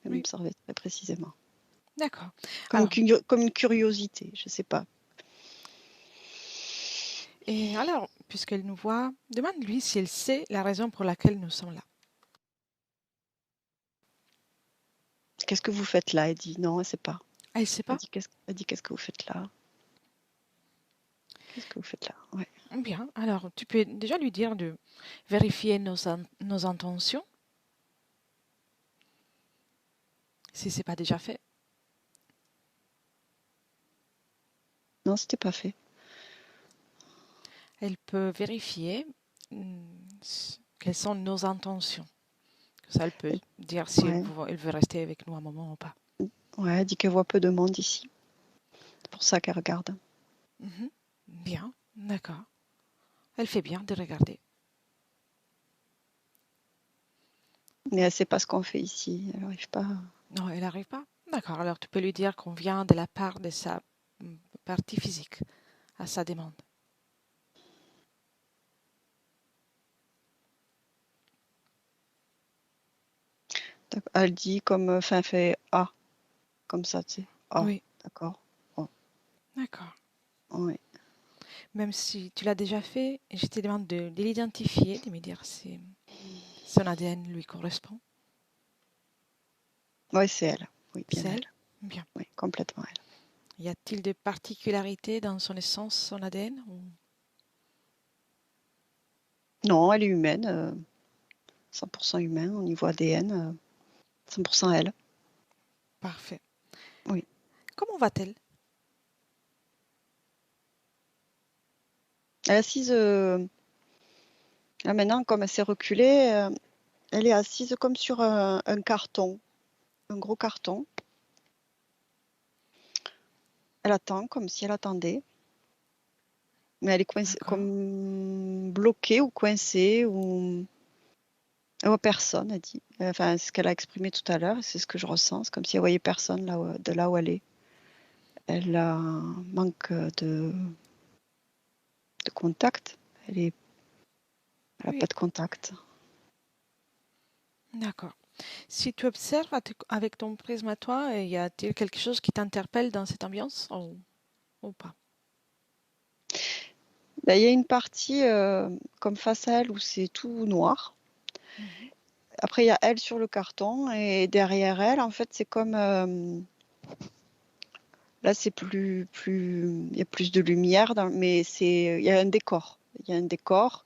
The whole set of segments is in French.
Elle Oui, m'observait très précisément. d'accord. Comme, Alors, comme une curiosité, je sais pas. puisqu'elle nous voit, demande-lui si elle sait la raison pour laquelle nous sommes là. Qu'est-ce que vous faites là? Elle dit non, elle sait pas. Elle ne sait pas? Elle dit qu'est-ce que vous faites là? Qu'est-ce que vous faites là? Ouais. Bien, alors tu peux déjà lui dire de vérifier nos intentions, si ce n'est pas déjà fait. Non, c'était pas fait. Elle peut vérifier quelles sont nos intentions. Ça, elle peut Elle, dire si ouais. elle veut rester avec nous un moment ou pas. Ouais, elle dit qu'elle voit peu de monde ici. C'est pour ça qu'elle regarde. Mhm. Bien, d'accord. Elle fait bien de regarder. Mais elle sait pas ce qu'on fait ici. Elle n'arrive pas. Non, elle n'arrive pas. D'accord, alors tu peux lui dire qu'on vient de la part de sa partie physique, à sa demande. Elle dit comme, enfin, elle fait ah, comme ça, tu sais. Ah, Oui, d'accord. Oh, d'accord. ouais. Même si tu l'as déjà fait, je te demande de l'identifier, de me dire si son ADN lui correspond. Ouais, c'est elle. Oui, bien C'est elle? elle. Bien. Oui, complètement elle. Y a-t-il des particularités dans son essence, son ADN Non, elle est humaine, 100% humain au niveau ADN, 100% elle. Parfait. Oui. Comment va-t-elle? Elle est assise, là maintenant, comme elle s'est reculée, elle est assise comme sur un carton, un gros carton. Elle attend comme si elle attendait, mais elle est coincée, D'accord. comme bloquée ou coincée ou elle voit personne, elle dit. Enfin, c'est ce qu'elle a exprimé tout à l'heure, c'est ce que je ressens, c'est comme si elle voyait personne de là où elle est. Elle a un manque de contact. Elle n'a pas Oui, de contact. d'accord. Si tu observes avec ton prisme à toi, y a-t-il quelque chose qui t'interpelle dans cette ambiance ou pas? Ben, il y a une partie comme face à elle où c'est tout noir. Mhm. Après, il y a elle sur le carton et derrière elle, en fait, c'est comme là, c'est il y a plus de lumière, mais il y a un décor. Il y a un décor,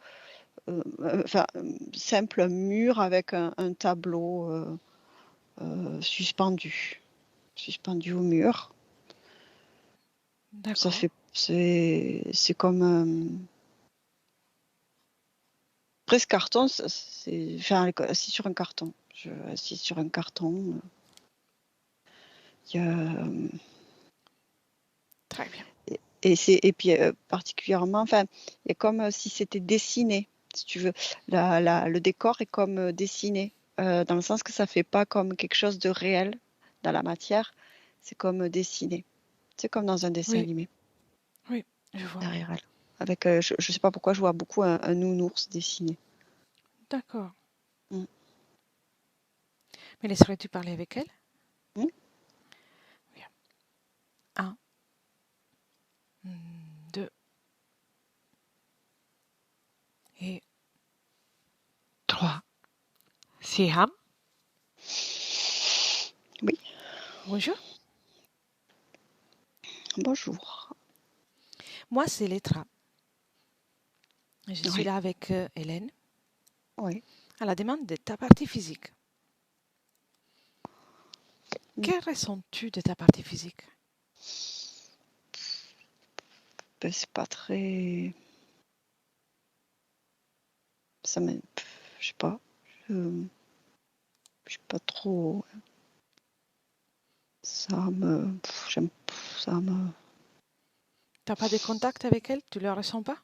enfin, simple, un mur avec un tableau suspendu au mur. D'accord. C'est comme presque carton, enfin, assis sur un carton. Assis sur un carton. Il y a, Très bien. et puis particulièrement, enfin, il y a comme si c'était dessiné, si tu veux. Le décor est comme dessiné, dans le sens que ça fait pas comme quelque chose de réel dans la matière, c'est comme dessiné. C'est comme dans un dessin Oui, animé oui, je vois. derrière elle. Avec, je ne sais pas pourquoi, je vois beaucoup un nounours dessiné. D'accord. Mm. Mais laisserais-tu parler avec elle? Mm. Bien. Un, deux et trois. Siham, Oui, bonjour. bonjour. Moi, c'est Letra. Je suis Oui, là avec Hélène oui. à la demande de ta partie physique. Mm. Que ressens-tu de ta partie physique? Ben, c'est pas très. Ça me. Je sais pas. Je sais pas trop. J'aime, ça me. T'as pas de contact avec elle? Tu le ressens pas?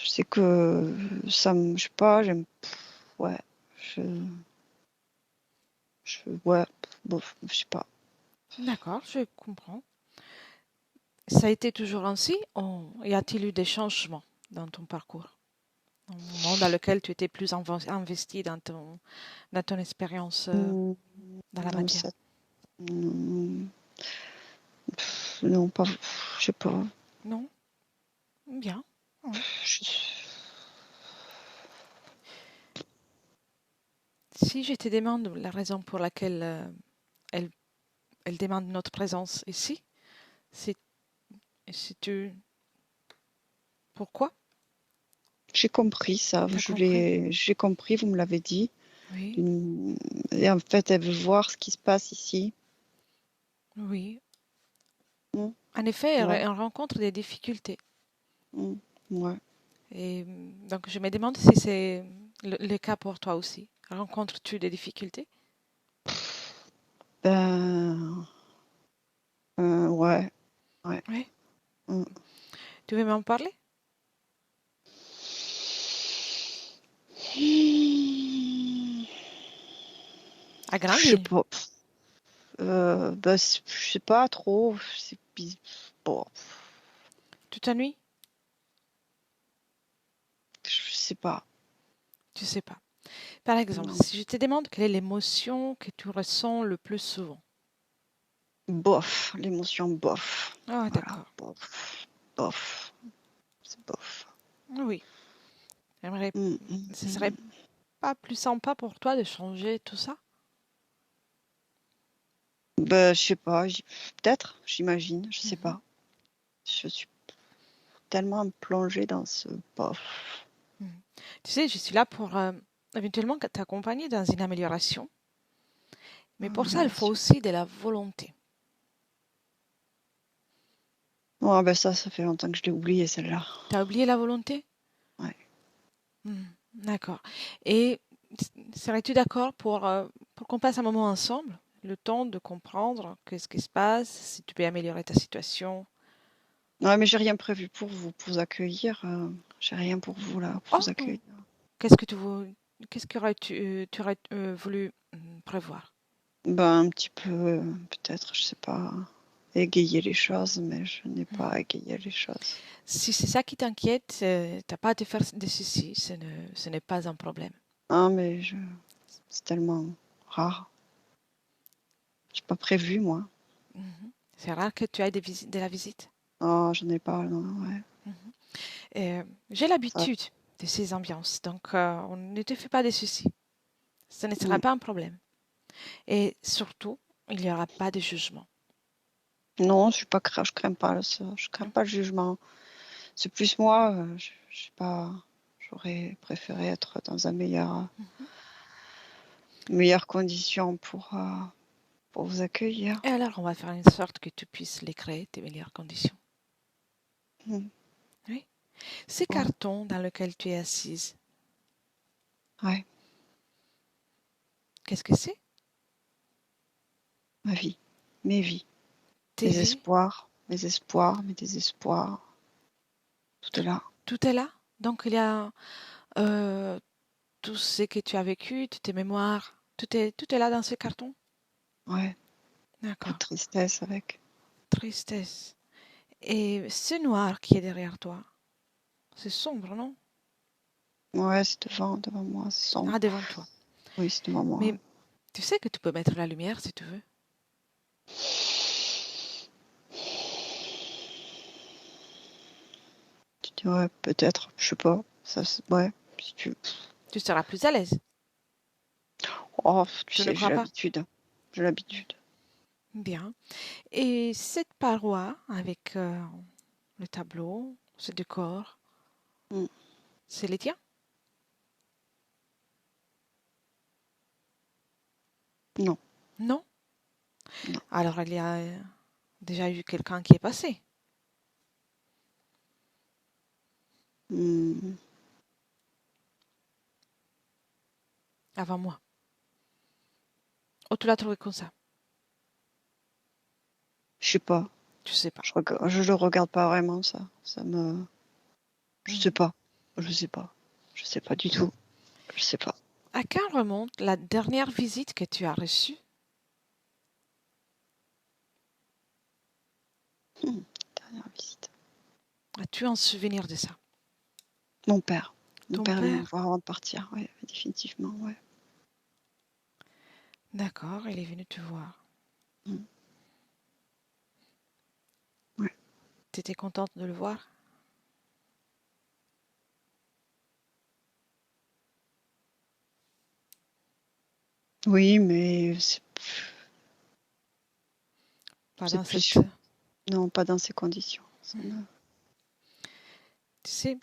Je sais que je sais pas, ouais, je, ouais, bof, je sais pas. D'accord, je comprends. Ça a été toujours ainsi ou y a-t-il eu des changements dans ton parcours? un moment dans lequel tu étais plus investi dans ton expérience Hmm, dans la non, matière. non, non, pas, je sais pas. Non? Bien. Ouais. Je- Si je te demande la raison pour laquelle elle, elle demande notre présence ici, c'est si tu... Pourquoi? J'ai compris ça, T'as compris? j'ai compris, vous me l'avez dit. Oui, Et en fait, elle veut voir ce qui se passe ici. oui. Hmm, En effet, ouais, elle rencontre des difficultés. hmm, ouais. Et donc, je me demande si c'est le cas pour toi aussi. Rencontres-tu des difficultés? Ben, ouais, ouais. Oui. Hmm. Tu veux m'en parler? À Je sais Granville. pas. Ben, je sais pas trop. Bon, Tu t'ennuies? je sais pas. Tu sais pas. Par exemple, Non. si je te demande quelle est l'émotion que tu ressens le plus souvent. Bof, l'émotion bof. Ah, Voilà, d'accord. bof, bof, c'est bof. Oui. J'aimerais, Hmm, hmm, ce serait hmm. pas plus sympa pour toi de changer tout ça? Ben, je sais pas. Peut-être, j'imagine. Je sais Mhm, pas. Je suis tellement plongée dans ce bof. mhm. Tu sais, je suis là pour éventuellement t'accompagner dans une amélioration, mais Oh, pour ça, il faut merci. aussi de la volonté. Ouais, ben ça fait longtemps que je l'ai oublié celle-là. T'as oublié la volonté? Ouais. Mhm, d'accord. Et serais-tu d'accord pour qu'on passe un moment ensemble, le temps de comprendre qu'est-ce qui se passe, si tu peux améliorer ta situation? Ouais, mais j'ai rien prévu pour vous accueillir. J'ai rien pour vous là, pour Oh, vous accueillir. qu'est-ce que qu'est-ce que tu aurais voulu prévoir? Ben, un petit peu, peut-être, je sais pas, égayer les choses, mais je n'ai Mhm. pas égayé les choses. Si c'est ça qui t'inquiète, t'as pas à te faire de soucis, ce n'est pas un problème. Ah, mais c'est tellement rare. J'ai pas prévu, moi. Mhm. C'est rare que tu aies de la visite. Oh, j'en ai pas, non, ouais. Mhm. J'ai Ça, l'habitude de ces ambiances, donc on ne te fait pas de soucis. Ce ne sera mm. pas un problème. Et surtout, il n'y aura pas de jugement. Non, je crains pas ça. Je crains Non. pas le jugement. C'est plus moi, je sais pas, j'aurais préféré être dans Mhm. meilleures conditions pour vous accueillir. Et alors, on va faire une sorte que tu puisses les créer, tes meilleures conditions. Mm. Oui. Ces Ouais, cartons dans lesquels tu es assise, ouais, qu'est-ce que c'est? ma vie, mes vies, Tes vies? mes espoirs, mes désespoirs, tout est Tout, là. tout est là. Donc, il y a euh, tout ce que tu as vécu, toutes tes mémoires, tout est là dans ce carton. Ouais, peu de D'accord. tristesse avec. Tristesse. Et ce noir qui est derrière toi, c'est sombre, non? Ouais, c'est devant moi, c'est Ah, sombre. devant toi. Oui, c'est devant moi. Mais tu sais que tu peux mettre la lumière si tu veux. Tu dis, ouais, peut-être, je sais pas. Ouais, si tu. Tu seras plus à l'aise. Oh, tu Tu ne sais, crois j'ai pas? l'habitude. J'ai l'habitude. Bien. Et cette paroi avec le tableau, ce décor, Mm. c'est les tiens? Non, Non? non. Alors il y a déjà eu quelqu'un qui est passé Mm. avant moi. Oh, tu l'as trouvé comme ça? Je sais pas. Tu sais pas. Je le regarde pas vraiment, ça. Je sais Mhm. pas. Je sais pas. Je sais pas du tout. Je sais pas. À quand remonte la dernière visite que tu as reçue? Hmm, Dernière visite. As-tu un souvenir de ça? Mon père. Mon Ton père est venu me père? voir avant de partir, ouais, définitivement, ouais. D'accord, il est venu te voir. Mm. Ouais. Tu étais contente de le voir? Oui, mais Pas c'est dans plus... cette... Non, pas dans ces conditions. Tu sais,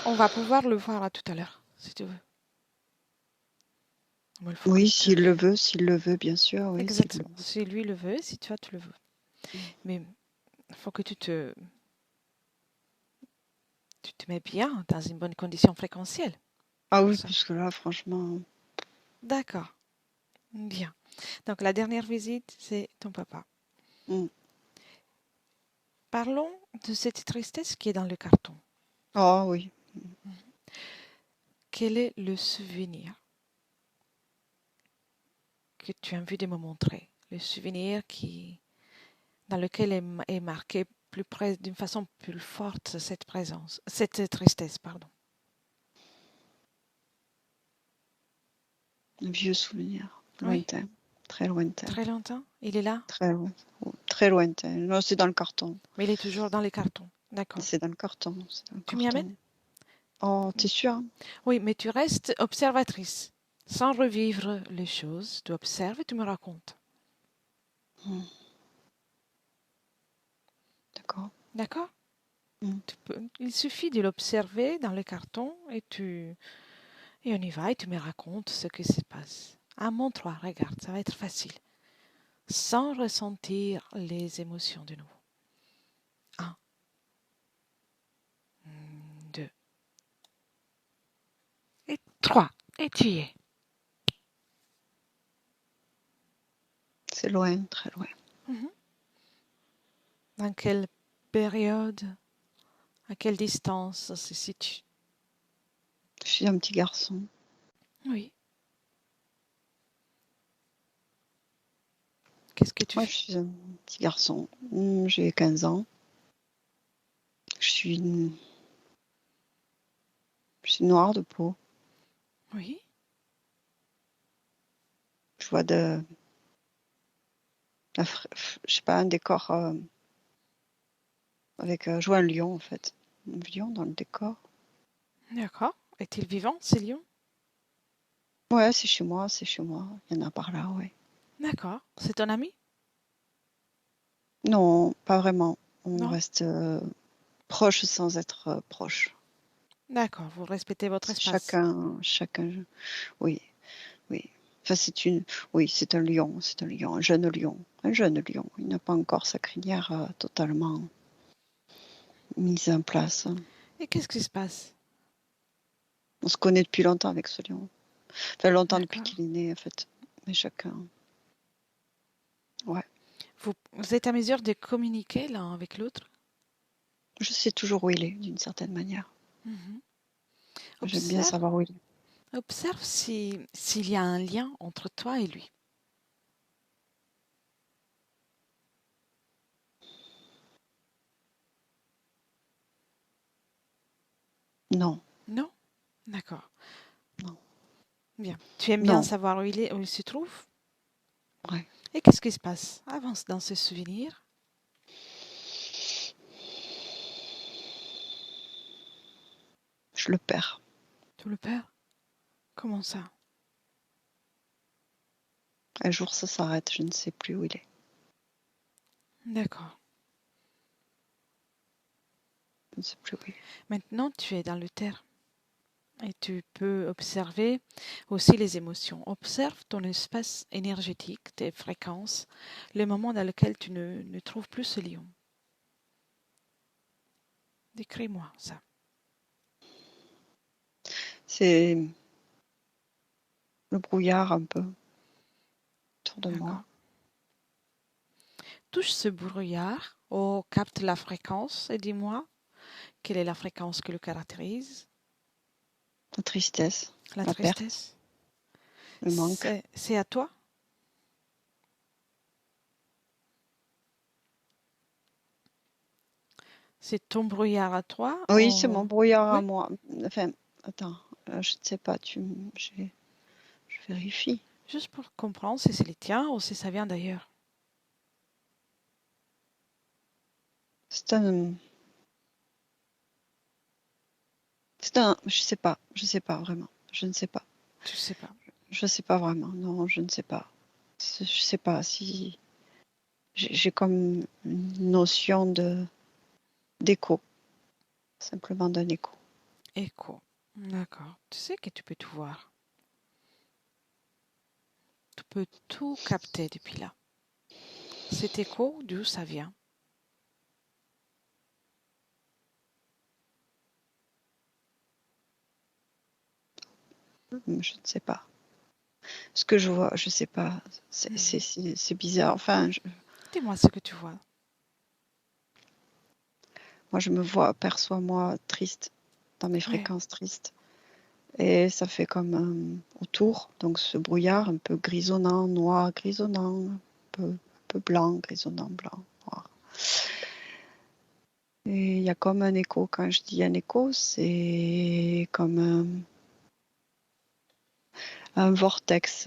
on va pouvoir le voir là tout à l'heure, si tu veux. Bon, il faut que Oui, tu te... s'il le veut, bien sûr, oui, s'il le Exactement. veut. Si lui le veut, si toi tu le veux. Mm. Mais il faut que tu te mets bien dans une bonne condition fréquentielle Ah pour oui, ça. parce que là, franchement... D'accord, bien. Donc la dernière visite, c'est ton papa. Mm. Parlons de cette tristesse qui est dans le carton. Ah oui. Quel est le souvenir que tu as envie de me montrer? Le souvenir dans lequel est marqué plus près, d'une façon plus forte cette présence, cette tristesse, pardon. Un vieux souvenir, Oui, lointain, très lointain, très longtemps. Il est là, très loin, très lointain. Non, c'est dans le carton. mais il est toujours dans les cartons. D'accord. C'est dans le carton, c'est dans le Tu m'y amènes? carton. Oh, t'es sûr? Oui, mais tu restes observatrice. Sans revivre les choses, tu observes et tu me racontes. Mm. D'accord. D'accord? Mm. Il suffit de l'observer dans le carton et on y va et tu me racontes ce qui se passe. À mon 3, regarde, ça va être facile. Sans ressentir les émotions de nouveau. Un, deux et trois. Et tu y es. C'est loin, très loin. Mhm. Dans quelle période, à quelle distance ça se situe? Je suis un petit garçon. Oui. Qu'est-ce que tu Moi, je fais? suis un petit garçon. J'ai 15 ans. Je suis, je suis noire de peau. Oui. Je vois je sais pas, un décor avec, je vois un lion en fait. Un lion dans le décor. D'accord. Est-il vivant, ces lions? Ouais, c'est chez moi, c'est chez moi. Il y en a par là, ouais. D'accord. C'est ton ami? Non, pas vraiment. On Non? reste proche sans être proche. D'accord. Vous respectez votre C'est espace. chacun, oui, oui. Enfin, oui, c'est un lion, un jeune lion. Il n'a pas encore sa crinière totalement mise en place. Et qu'est-ce qui se passe? On se connaît depuis longtemps avec ce lion. Enfin, longtemps depuis D'accord. qu'il est né, en fait. Mais chacun, ouais. Vous êtes à mesure de communiquer l'un avec l'autre? Je sais toujours où il est, d'une certaine manière. Mhm. J'aime bien Observe, savoir où il est. observe s'il y a un lien entre toi et lui. Non, Non? D'accord. non, Bien. Tu aimes bien non, savoir où il est, où il se trouve? ouais. Et qu'est-ce qui se passe? Avance dans ce souvenir. Je le perds. Tu le perds? Comment ça? Un jour, ça s'arrête, je ne sais plus où il est. D'accord. Je ne sais plus où il est. Maintenant, tu es dans le terre et tu peux observer aussi les émotions. Observe ton espace énergétique, tes fréquences, le moment dans lequel tu ne trouves plus ce lion. Décris-moi ça. C'est le brouillard un peu autour de moi. D'accord. Touche ce brouillard, ou capte la fréquence et dis-moi quelle est la fréquence qui le caractérise. La tristesse, La la perte, tristesse. le manque. C'est à toi. C'est ton brouillard à toi Oui, c'est mon ou... brouillard à Oui, moi. Enfin, attends, je ne sais pas, je vérifie. juste pour comprendre si c'est les tiens ou si ça vient d'ailleurs. C'est je sais pas vraiment, je ne sais pas. Tu sais pas. Je sais pas vraiment, non, je ne sais pas. Je sais pas si j'ai comme une notion d'écho, simplement d'un écho. Écho. D'accord. Tu sais que tu peux tout voir. Tu peux tout capter depuis là. Cet écho, d'où ça vient? Je ne sais pas. Ce que je vois, je sais pas. Mhm. C'est bizarre. Enfin, Dis-moi ce que tu vois. moi, je me vois, perçois moi triste, dans mes Oui, fréquences tristes. Et ça fait comme autour, donc ce brouillard un peu grisonnant, noir, grisonnant, un peu blanc, grisonnant, blanc, noir. Et il y a comme un écho. Quand je dis un écho, c'est comme un vortex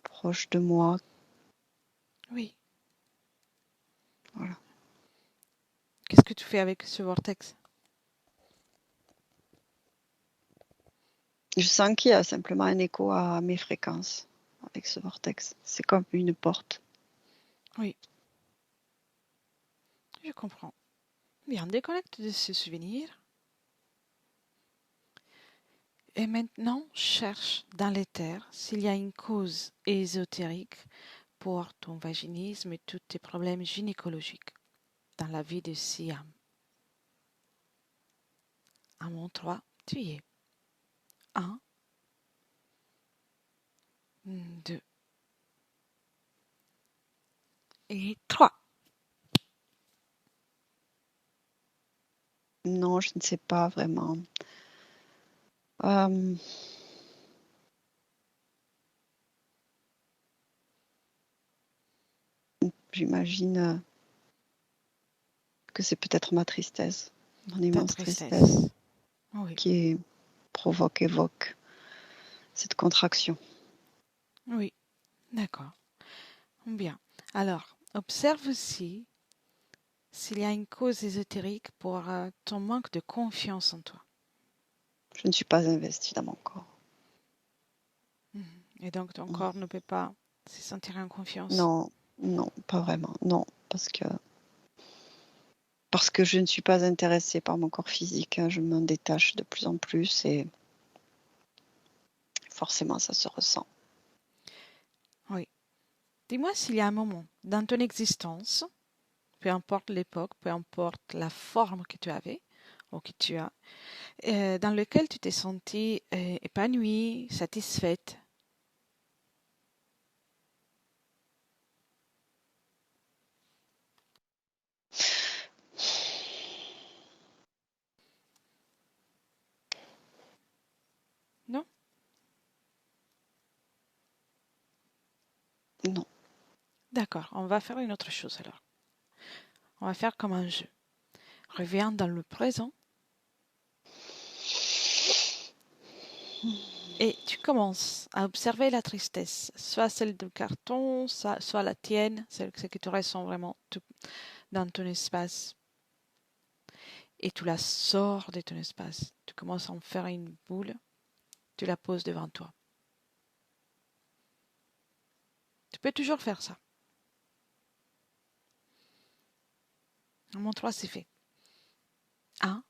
proche de moi. oui. Voilà. Qu'est-ce que tu fais avec ce vortex? Je sens qu'il y a simplement un écho à mes fréquences avec ce vortex. C'est comme une porte. Oui, je comprends. Bien, déconnecte de ce souvenir. Et maintenant, cherche dans l'éther s'il y a une cause ésotérique pour ton vaginisme et tous tes problèmes gynécologiques dans la vie de Siam. À mon 3, tu y es. Un, 2 et 3. Non, je ne sais pas vraiment. Euh, J'imagine que c'est peut-être ma tristesse, mon Ta immense tristesse, tristesse. Oui, qui évoque cette contraction. oui, d'accord. Bien. Alors, observe aussi s'il y a une cause ésotérique pour ton manque de confiance en toi. Je ne suis pas investie dans mon corps. Mhm. Et donc ton corps ne peut pas se sentir en confiance. Non, non, pas vraiment. Non, parce que je ne suis pas intéressée par mon corps physique. Je m'en détache de plus en plus et forcément, ça se ressent. Oui. Dis-moi s'il y a un moment dans ton existence, peu importe l'époque, peu importe la forme que tu avais ou que tu as, dans lequel tu t'es sentie épanouie, satisfaite. Non? Non. D'accord, on va faire une autre chose alors. On va faire comme un jeu. Reviens dans le présent et tu commences à observer la tristesse, soit celle du carton, soit la tienne, celle que tu ressens vraiment dans ton espace. Et tu la sors de ton espace. Tu commences à en faire une boule, tu la poses devant toi. Tu peux toujours faire ça. Mon 3, c'est fait. Un,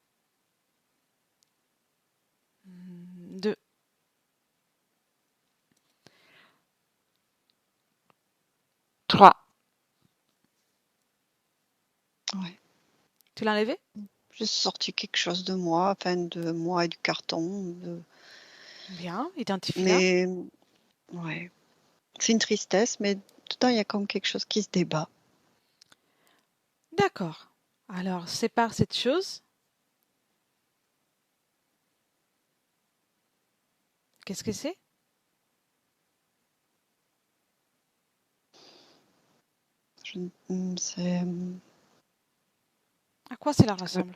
2, 3. Ouais. Tu l'as enlevé? J'ai sorti quelque chose de moi, enfin de moi et du carton. Bien, identifie-la. Mais ouais, c'est une tristesse, mais dedans, il y a comme quelque chose qui se débat. D'accord. Alors, sépare cette chose. Qu'est-ce que c'est? C'est À quoi cela Euh, ressemble?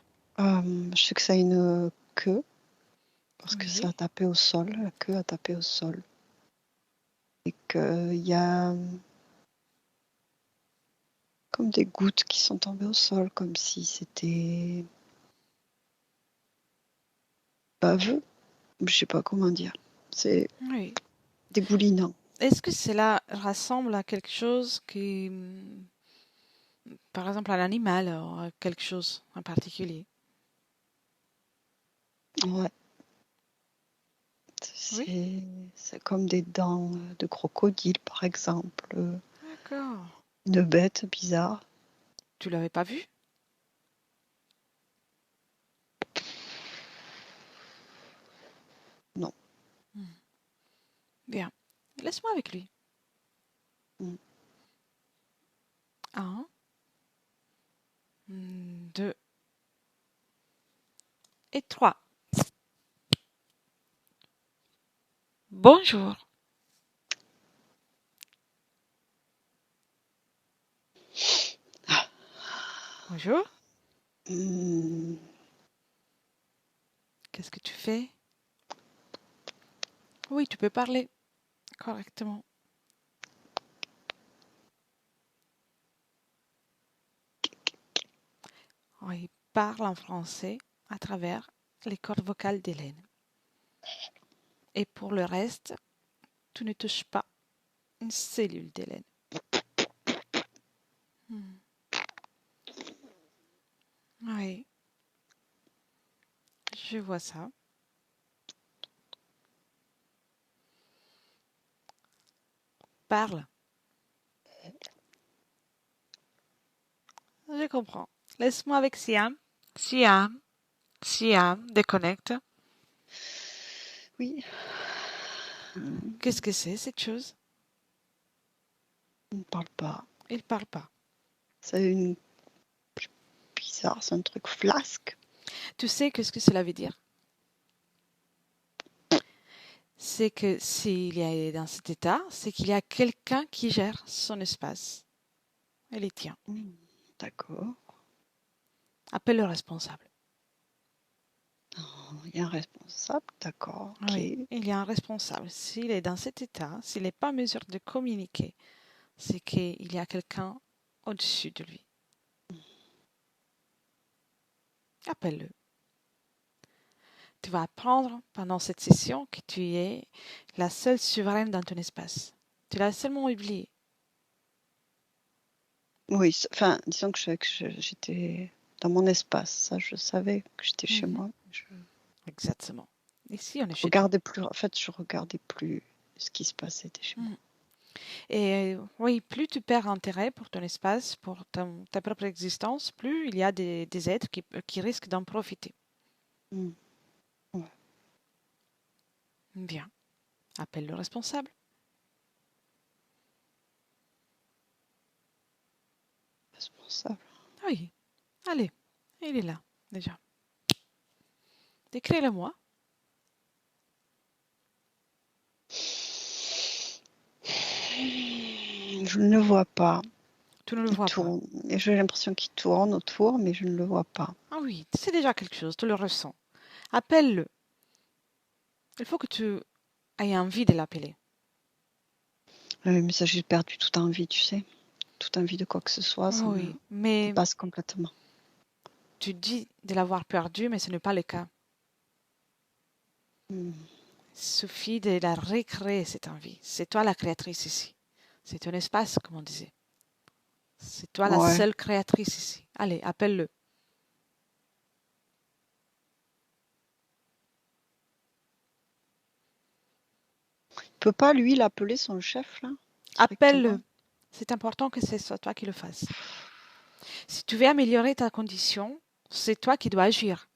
je sais que ça a une queue, parce que ça a Oui. tapé au sol, la queue a tapé au sol. Et qu'il y a comme des gouttes qui sont tombées au sol, comme si c'était baveux. Je sais pas comment dire. C'est Oui. dégoulinant. Est-ce que cela ressemble à quelque chose qui, par exemple, à l'animal, ou à quelque chose en particulier? Ouais, Oui. c'est comme des dents de crocodile, par exemple. D'accord. Une bête bizarre. Tu l'avais pas vu? Non. Hmm. Bien. Laisse-moi avec lui. Mm. 1, 2 et 3. Bonjour. Bonjour. Mm. Qu'est-ce que tu fais? Oui, tu peux parler correctement. Oui, parle en français à travers les cordes vocales d'Hélène. Et pour le reste, tu ne touches pas une cellule d'Hélène. Hmm. Oui, je vois ça. Parle. Je comprends. Laisse-moi avec Siam. Siam, Siam, déconnecte. Oui. Mm. Qu'est-ce que c'est cette chose? On ne parle pas. Il parle pas. C'est une bizarre, c'est un truc flasque. Tu sais qu'est-ce que cela veut dire? C'est que s'il est dans cet état, c'est qu'il y a quelqu'un qui gère son espace. Elle y tient. Mm. D'accord. Appelle le responsable. Il y a un responsable, d'accord, ok. Oui, il y a un responsable. S'il est dans cet état, s'il n'est pas en mesure de communiquer, c'est qu'il y a quelqu'un au-dessus de lui. Appelle-le. Tu vas apprendre pendant cette session que tu es la seule souveraine dans ton espace. Tu l'as seulement oublié. Oui, enfin, disons que j'étais dans mon espace, ça je savais que j'étais chez Mhm. moi. Exactement. Ici, on est chez toi. Regardais plus, en fait, je regardais plus ce qui se passait chez moi. Mhm. Et oui, plus tu perds intérêt pour ton espace, pour ta propre existence, plus il y a des êtres qui risquent d'en profiter. Mm. Ouais, Bien. Appelle le responsable. responsable. Oui. Allez. Il est là, déjà. Décris-le-moi. Je ne le vois pas. Tu ne le Il vois pas. tourne. Et j'ai l'impression qu'il tourne autour, mais je ne le vois pas. Ah oui, c'est déjà quelque chose, tu le ressens. Appelle-le. Il faut que tu aies envie de l'appeler. Mais ça, j'ai perdu toute envie, tu sais. Toute envie de quoi que ce soit, ça me Oui, mais dépasse complètement. tu dis de l'avoir perdu, mais ce n'est pas le cas. Mm. Il suffit de la recréer, cette envie. C'est toi la créatrice ici. C'est ton espace, comme on disait. C'est toi la Ouais. seule créatrice ici. Allez, appelle-le. Il peut pas, lui, l'appeler son chef, là, directement? Appelle-le. C'est important que ce soit toi qui le fasses. Si tu veux améliorer ta condition, c'est toi qui dois agir.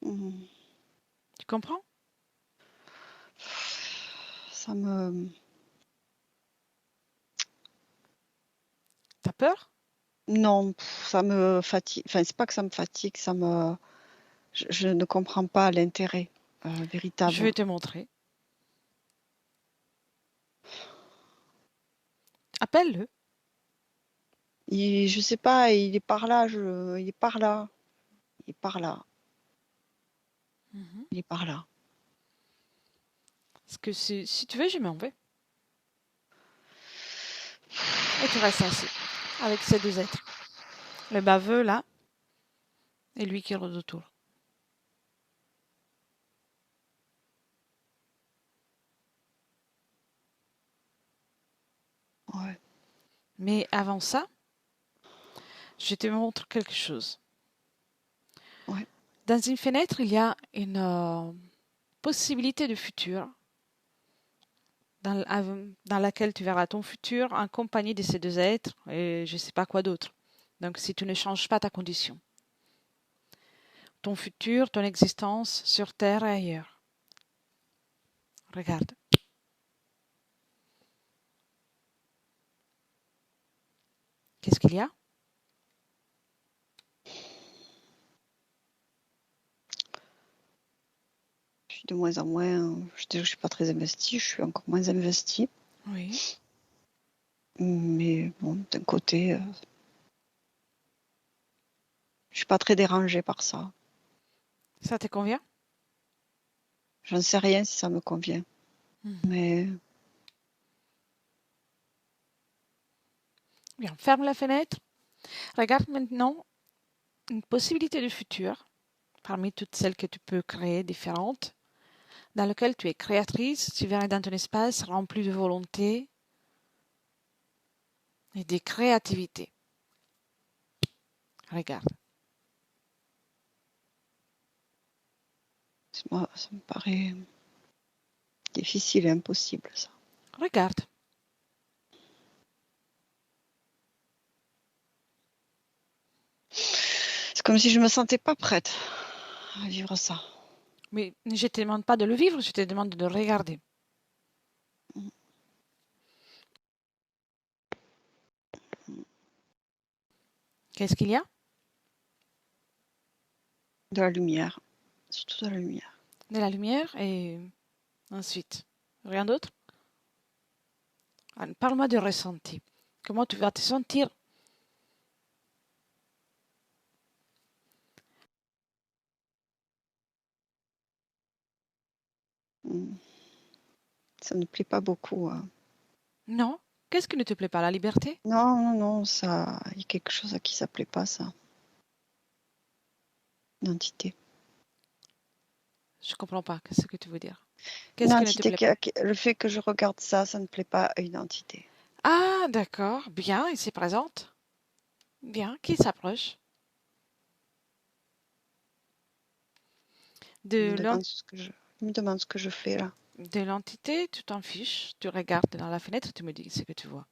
Mm. Tu comprends? Ça me... T'as peur? Non, ça me fatigue. Enfin, c'est pas que ça me fatigue, je ne comprends pas l'intérêt Je véritable. vais te montrer. Appelle-le. Je sais pas, il est par là, il est par là, il est par là, Mhm. il est par là. Parce que si tu veux, je m'en vais. Et tu restes ainsi, avec ces deux êtres. Le baveux là, et lui qui rôde autour. Ouais, Mais avant ça, je te montre quelque chose. ouais, Dans une fenêtre, il y a une possibilité de futur dans laquelle tu verras ton futur en compagnie de ces deux êtres et je ne sais pas quoi d'autre. Donc si tu ne changes pas ta condition, ton futur, ton existence sur Terre et ailleurs. Regarde. Qu'est-ce qu'il y a? je suis de moins en moins, je suis pas très investie, je suis encore moins investie. Oui. Mais bon, d'un côté, je suis pas très dérangée par ça. Ça te convient? J'en sais rien si ça me convient. Mhm. Mais Bien, ferme la fenêtre. Regarde maintenant une possibilité de futur parmi toutes celles que tu peux créer différentes, dans lequel tu es créatrice, tu verras dans ton espace rempli de volonté et de créativité. Regarde. moi, ça me paraît difficile et impossible, ça. Regarde. C'est comme si je me sentais pas prête à vivre ça. Mais je ne te demande pas de le vivre, je te demande de le regarder. Qu'est-ce qu'il y a? De la lumière, surtout de la lumière. De la lumière et ensuite, rien d'autre? Parle-moi de ressenti. Comment tu vas te sentir? Mm. Ça ne plaît pas beaucoup, hein. Non? Qu'est-ce qui ne te plaît pas? La liberté? Non, non, non, ça, il y a quelque chose à qui ça plaît pas, ça. L'entité. Je comprends pas. Qu'est-ce que tu veux dire? Une Qu'est-ce qui ne te entité plaît pas? le fait que je regarde ça, ça ne plaît pas à une entité. Ah, d'accord. Bien, il se présente. Bien, qui s'approche? Il me De l'en- demande il me demande ce que je fais là. de l'entité, tu t'en fiches. Tu regardes dans la fenêtre et tu me dis ce que tu vois.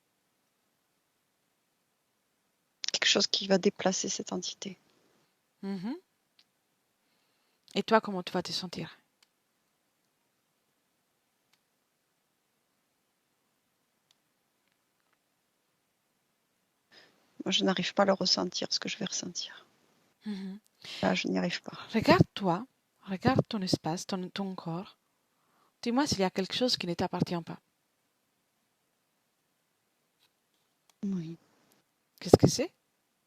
Quelque chose qui va déplacer cette entité. Mhm. Et toi, comment tu vas te sentir? Moi, je n'arrive pas à le ressentir, ce que je vais ressentir. Mhm. Là, je n'y arrive pas. Regarde-toi, regarde ton espace, ton corps. Dis-moi s'il y a quelque chose qui ne t'appartient pas. Oui. Qu'est-ce que c'est?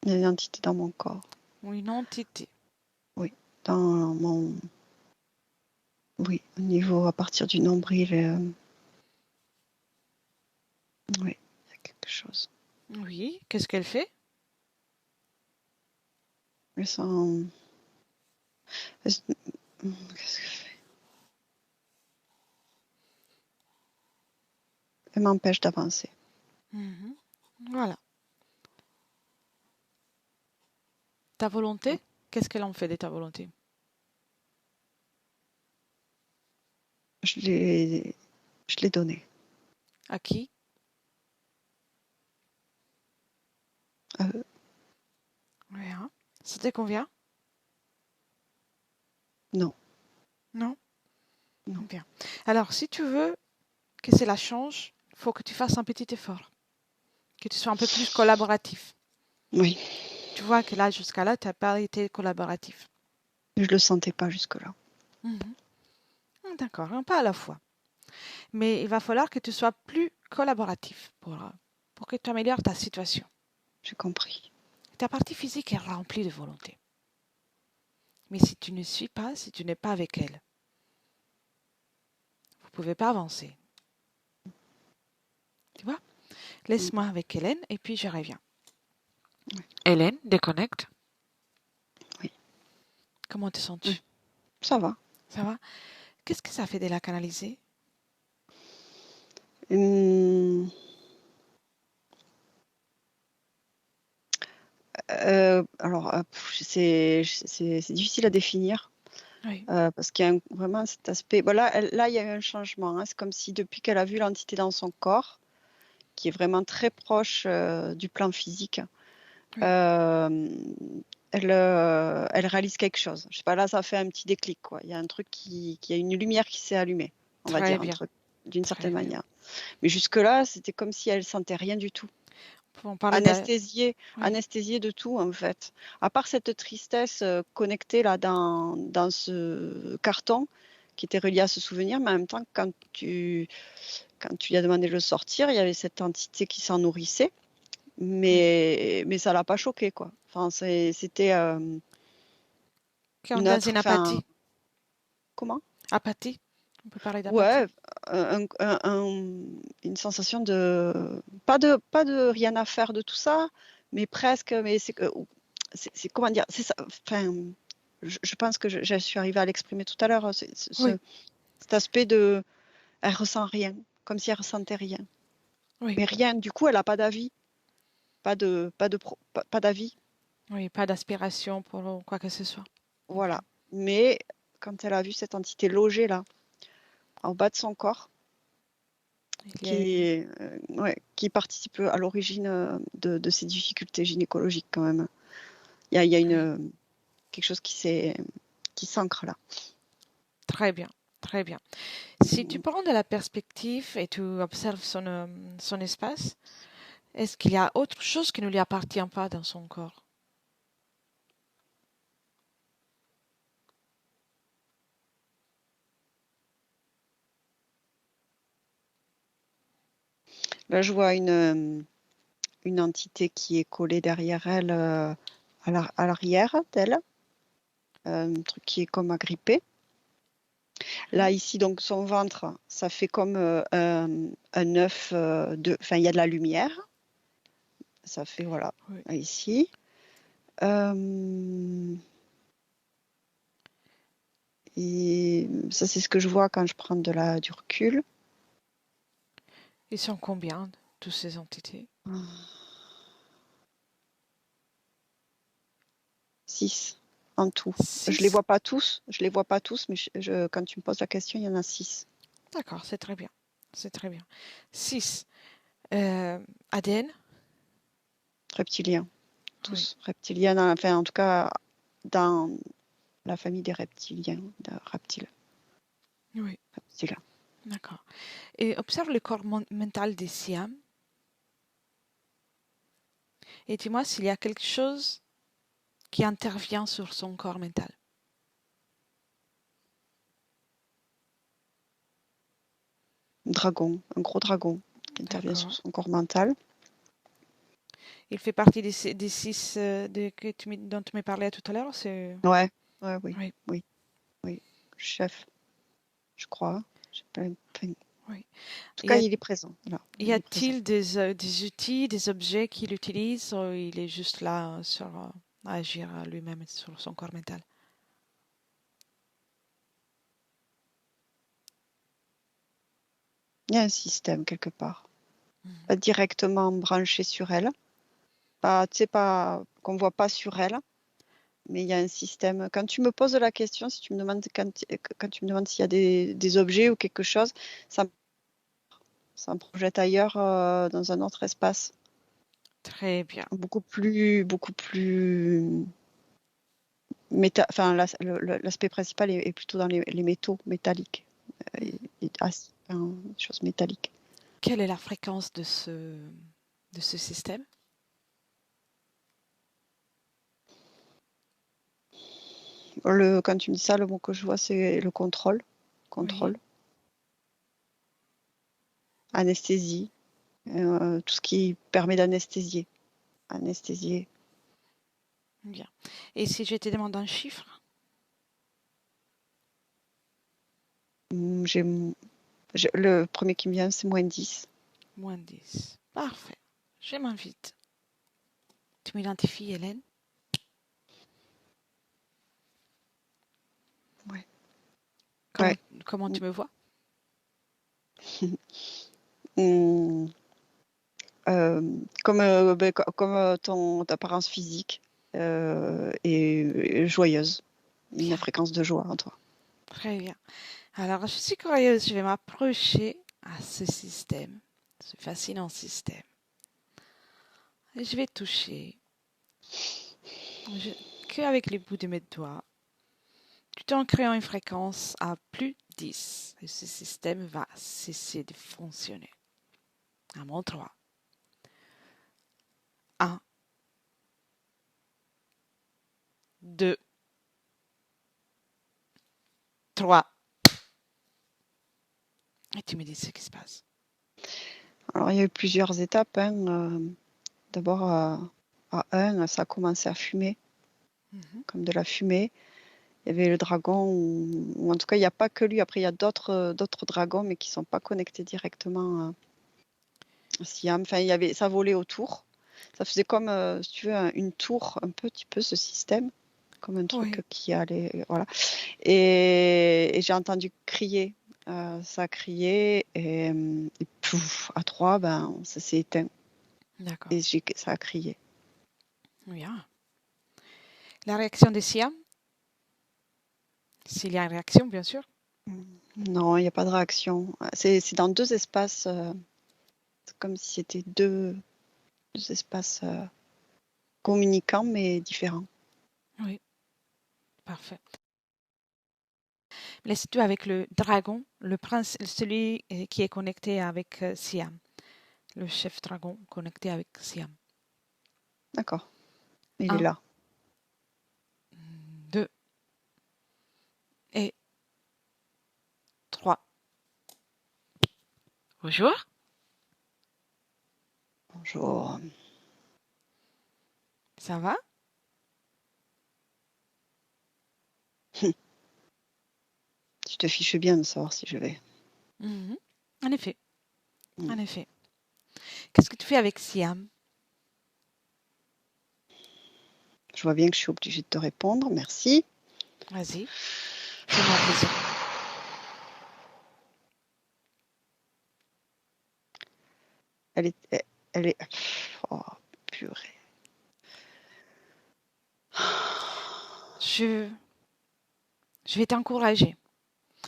Il y a une entité dans mon corps. Une entité. Oui. Dans mon. Oui, au niveau, à partir du nombril. Oui, il y a quelque chose. Oui, qu'est-ce qu'elle fait? Je sens. Qu'est-ce qu'elle fait? Elle m'empêche d'avancer. Mhm. Voilà. Ta volonté, qu'est-ce qu'elle en fait de ta volonté? Je l'ai, je l'ai donné À qui? à eux. Rien. Ça te convient? Non, Non? non. Bien. Alors, si tu veux que cela change, il faut que tu fasses un petit effort, que tu sois un peu plus collaboratif. Oui, Tu vois que là, jusqu'à là, tu n'as pas été collaboratif. je le sentais pas jusque-là. Mhm. D'accord, hein, pas à la fois. Mais il va falloir que tu sois plus collaboratif pour que tu améliores ta situation. j'ai compris. Ta partie physique est remplie de volonté. Mais si tu ne suis pas, si tu n'es pas avec elle, vous ne pouvez pas avancer. Tu vois? Mm. Laisse-moi avec Hélène et puis je reviens. Ouais. Hélène, déconnecte. Oui. Comment te sens-tu? Ça va. Ça va? Qu'est-ce que ça fait de la canaliser? Hum, alors, c'est difficile à définir Oui, parce qu'il y a vraiment cet aspect. Voilà, là, il y a eu un changement, hein. C'est comme si depuis qu'elle a vu l'entité dans son corps, qui est vraiment très proche du plan physique, oui. euh, elle réalise quelque chose. Je sais pas, là, ça fait un petit déclic, quoi. Il y a un truc il y a une lumière qui s'est allumée, on va Très dire, bien, d'une très certaine bien. manière. Mais jusque-là, c'était comme si elle sentait rien du tout. Pouvons parler de... Anesthésiée, Oui, anesthésiée de tout, en fait. À part cette tristesse connectée là dans ce carton qui était relié à ce souvenir, mais en même temps, quand tu lui as demandé de le sortir, il y avait cette entité qui s'en nourrissait, oui. mais ça l'a pas choqué, quoi. Enfin, c'était Comme dans neutre. une Enfin, apathie. comment? Apathie? On peut parler Ouais, d'apathie? une sensation de pas de rien à faire de tout ça, mais presque. Mais c'est comment dire? C'est ça. Enfin, je pense que je suis arrivée à l'exprimer tout à l'heure. Oui, Cet aspect de, elle ressent rien, comme si elle ressentait rien, oui, mais rien. Du coup, elle a pas d'avis, pas d'avis. oui. Pas d'aspiration pour quoi que ce soit. Ok. Voilà. Mais quand elle a vu cette entité logée là, en bas de son corps, Il est... ouais, qui participe à l'origine de ces difficultés gynécologiques quand même. Il y a Oui. quelque chose qui s'ancre là. Très bien, très bien. Si tu prends de la perspective et tu observes son espace, est-ce qu'il y a autre chose qui ne lui appartient pas dans son corps? Là, je vois une entité qui est collée derrière elle, à l'arrière d'elle, un truc qui est comme agrippé. Là, Oui, ici, donc, son ventre, ça fait comme un œuf enfin, il y a de la lumière. Ça fait, voilà, oui. ici. Euh, et ça, c'est ce que je vois quand je prends du recul. Ils sont combien, toutes ces entités? 6 en tout. Je les Six? vois pas tous, mais quand tu me poses la question, il y en a 6. D'accord, c'est très bien. C'est très bien. Six. Euh, ADN? Reptiliens, Oui, tous reptiliens, enfin, en tout cas, dans la famille des reptiliens, de oui, reptiliens. d'accord. Et observe le corps mental des Siam et dis-moi s'il y a quelque chose qui intervient sur son corps mental. Dragon, un gros dragon qui intervient sur D'accord. son corps mental. Il fait partie des six dont tu m'as parlé tout à l'heure, c'est... Ouais, ouais, oui, Oui, oui, oui. Chef, je crois. Enfin, en oui. tout cas, Y a- il est présent. Là, y il est présent. a-t-il des outils, des objets qu'il utilise ou il est juste là à agir à lui-même sur son corps mental? Il y a un système quelque part, Mhm. pas directement branché sur elle, pas, tu sais, pas qu'on voit pas sur elle, mais il y a un système. Quand tu me poses la question, si tu me demandes quand tu me demandes s'il y a des objets ou quelque chose, ça, ça me projette ailleurs, dans un autre espace, Très bien. beaucoup plus enfin, l'aspect principal est plutôt dans les métaux métalliques, Mhm. enfin, des choses métalliques. Quelle est la fréquence de ce système? Quand tu me dis ça, le mot que je vois, c'est le contrôle. Oui, Contrôle, anesthésie, tout ce qui permet d'anesthésier. anesthésié. Bien. Et si je te demande un chiffre? J'ai le premier qui me vient, c'est -10. -10. Parfait. Je m'invite. Tu m'identifies, Hélène? Ouais. Comment, Ouais. comment tu me vois? Hum, comme ton apparence physique et joyeuse. Une Bien, fréquence de joie en toi. très bien. Alors, je suis curieuse, je vais m'approcher à ce système, ce fascinant système. Et je vais toucher, qu'avec les bouts de mes doigts, tout en créant une fréquence à plus 10. Et ce système va cesser de fonctionner. À mon 3. 1, 2, 3. Et tu me dis ce qui se passe. Alors, il y a eu plusieurs étapes. Hein. D'abord, à 1, ça a commencé à fumer, comme de la fumée. Il y avait le dragon, ou en tout cas, il n'y a pas que lui. Après, il y a d'autres dragons, mais qui ne sont pas connectés directement à Siam. Enfin, ça volait autour. Ça faisait comme, si tu veux, une tour, un petit peu, ce système, comme un truc Oui, qui allait. Voilà. Et j'ai entendu crier. Ça a crié, et pouf, à 3, ben, ça s'est éteint. d'accord. Et ça a crié. Bien. La réaction de Siam, s'il y a une réaction, bien sûr. Non, il n'y a pas de réaction. C'est dans deux espaces. C'est comme si c'était deux espaces communicants, mais différents. Oui, parfait. Laisse-toi avec le dragon, le prince, celui qui est connecté avec Siam, le chef dragon connecté avec Siam. D'accord. Il est Un, là. 2 et 3. Bonjour. Bonjour. Ça va? Tu te fiches bien de savoir si je vais. Mhm. En effet, Hmm. en effet. Qu'est-ce que tu fais avec Siam? Je vois bien que je suis obligée de te répondre. Merci. Vas-y, fais-moi plaisir. Elle est. Elle est. Oh, purée. Je, je vais t'encourager.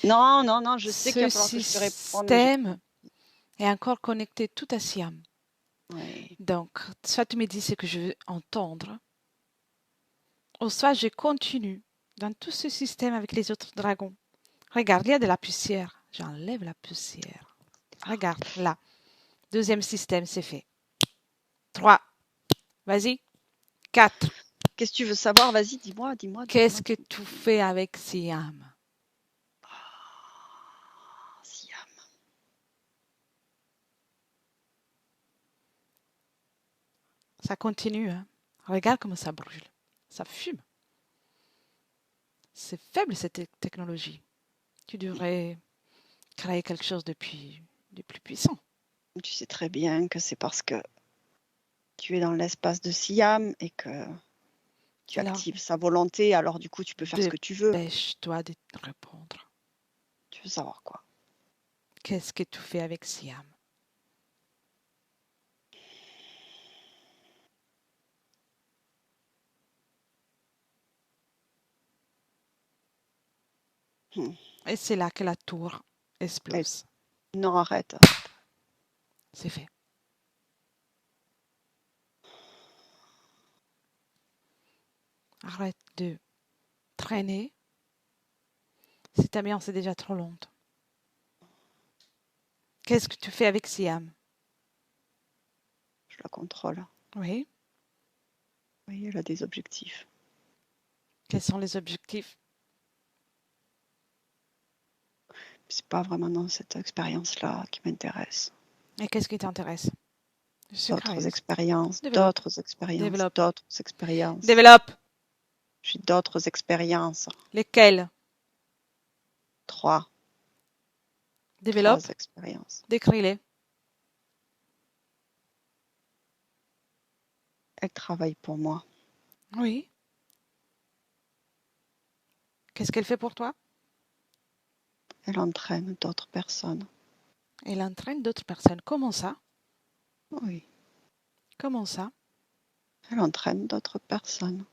Non, non, non, je sais qu'il Ce va falloir que je te réponde, mais j'ai pas système est encore connecté tout à Siam. envie. Donc, soit tu me dis ce que je veux entendre, ou soit je continue dans tout ce système avec les autres dragons. Regarde, il y a de la poussière. J'enlève la poussière. Regarde, là. Deuxième système, c'est fait. 3. Vas-y. 4. Qu'est-ce que tu veux savoir? Vas-y, dis-moi, dis-moi, Qu'est-ce dis-moi, que dis-moi. tu fais avec Siam? Ah, Siam. Ça continue, hein. Regarde comment ça brûle. Ça fume. C'est faible cette technologie. Tu devrais créer quelque chose de plus puissant. Tu sais très bien que c'est parce que tu es dans l'espace de Siam et que tu Alors, actives sa volonté, alors du coup, tu peux faire ce que tu veux. dépêche-toi de répondre. Tu veux savoir quoi? Qu'est-ce que tu fais avec Siam? Hmm. Et c'est là que la tour Eh, explose. non, arrête. C'est fait. Arrête de traîner. Cette ambiance est déjà trop longue. Qu'est-ce que tu fais avec Siam? Je la contrôle. Oui. Oui, elle a des objectifs. Quels sont les objectifs? C'est pas vraiment dans cette expérience-là qui m'intéresse. Et qu'est-ce qui t'intéresse? Je suis D'autres curieuse. expériences, Développe, d'autres expériences, développe, d'autres expériences. développe. J'ai d'autres expériences. Lesquelles? Trois Développe, expériences. décris-les. Elle travaille pour moi. Oui. Qu'est-ce qu'elle fait pour toi? Elle entraîne d'autres personnes. Elle entraîne d'autres personnes. Comment ça? Oui, Comment ça? elle entraîne d'autres personnes.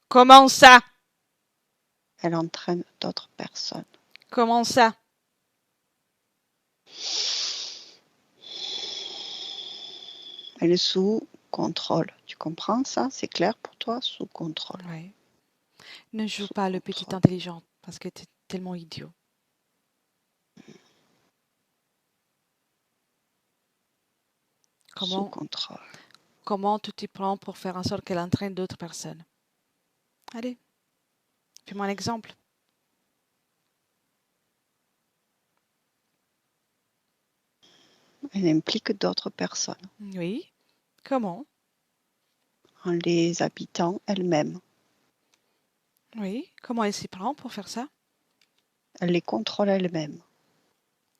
Comment ça? Elle entraîne d'autres personnes. Comment ça? Elle est sous contrôle. Tu comprends ça? C'est clair pour toi? Sous contrôle. Oui. Ne joue Sous pas le petit contrôle. intelligent parce que tu es tellement idiot. Sous Comment, contrôle. comment tu t'y prends pour faire en sorte qu'elle entraîne d'autres personnes? Allez, fais-moi un exemple. Elle implique d'autres personnes Oui. Comment? en les habitant elle-même. Oui. Comment elle s'y prend pour faire ça? Elle les contrôle elle-même.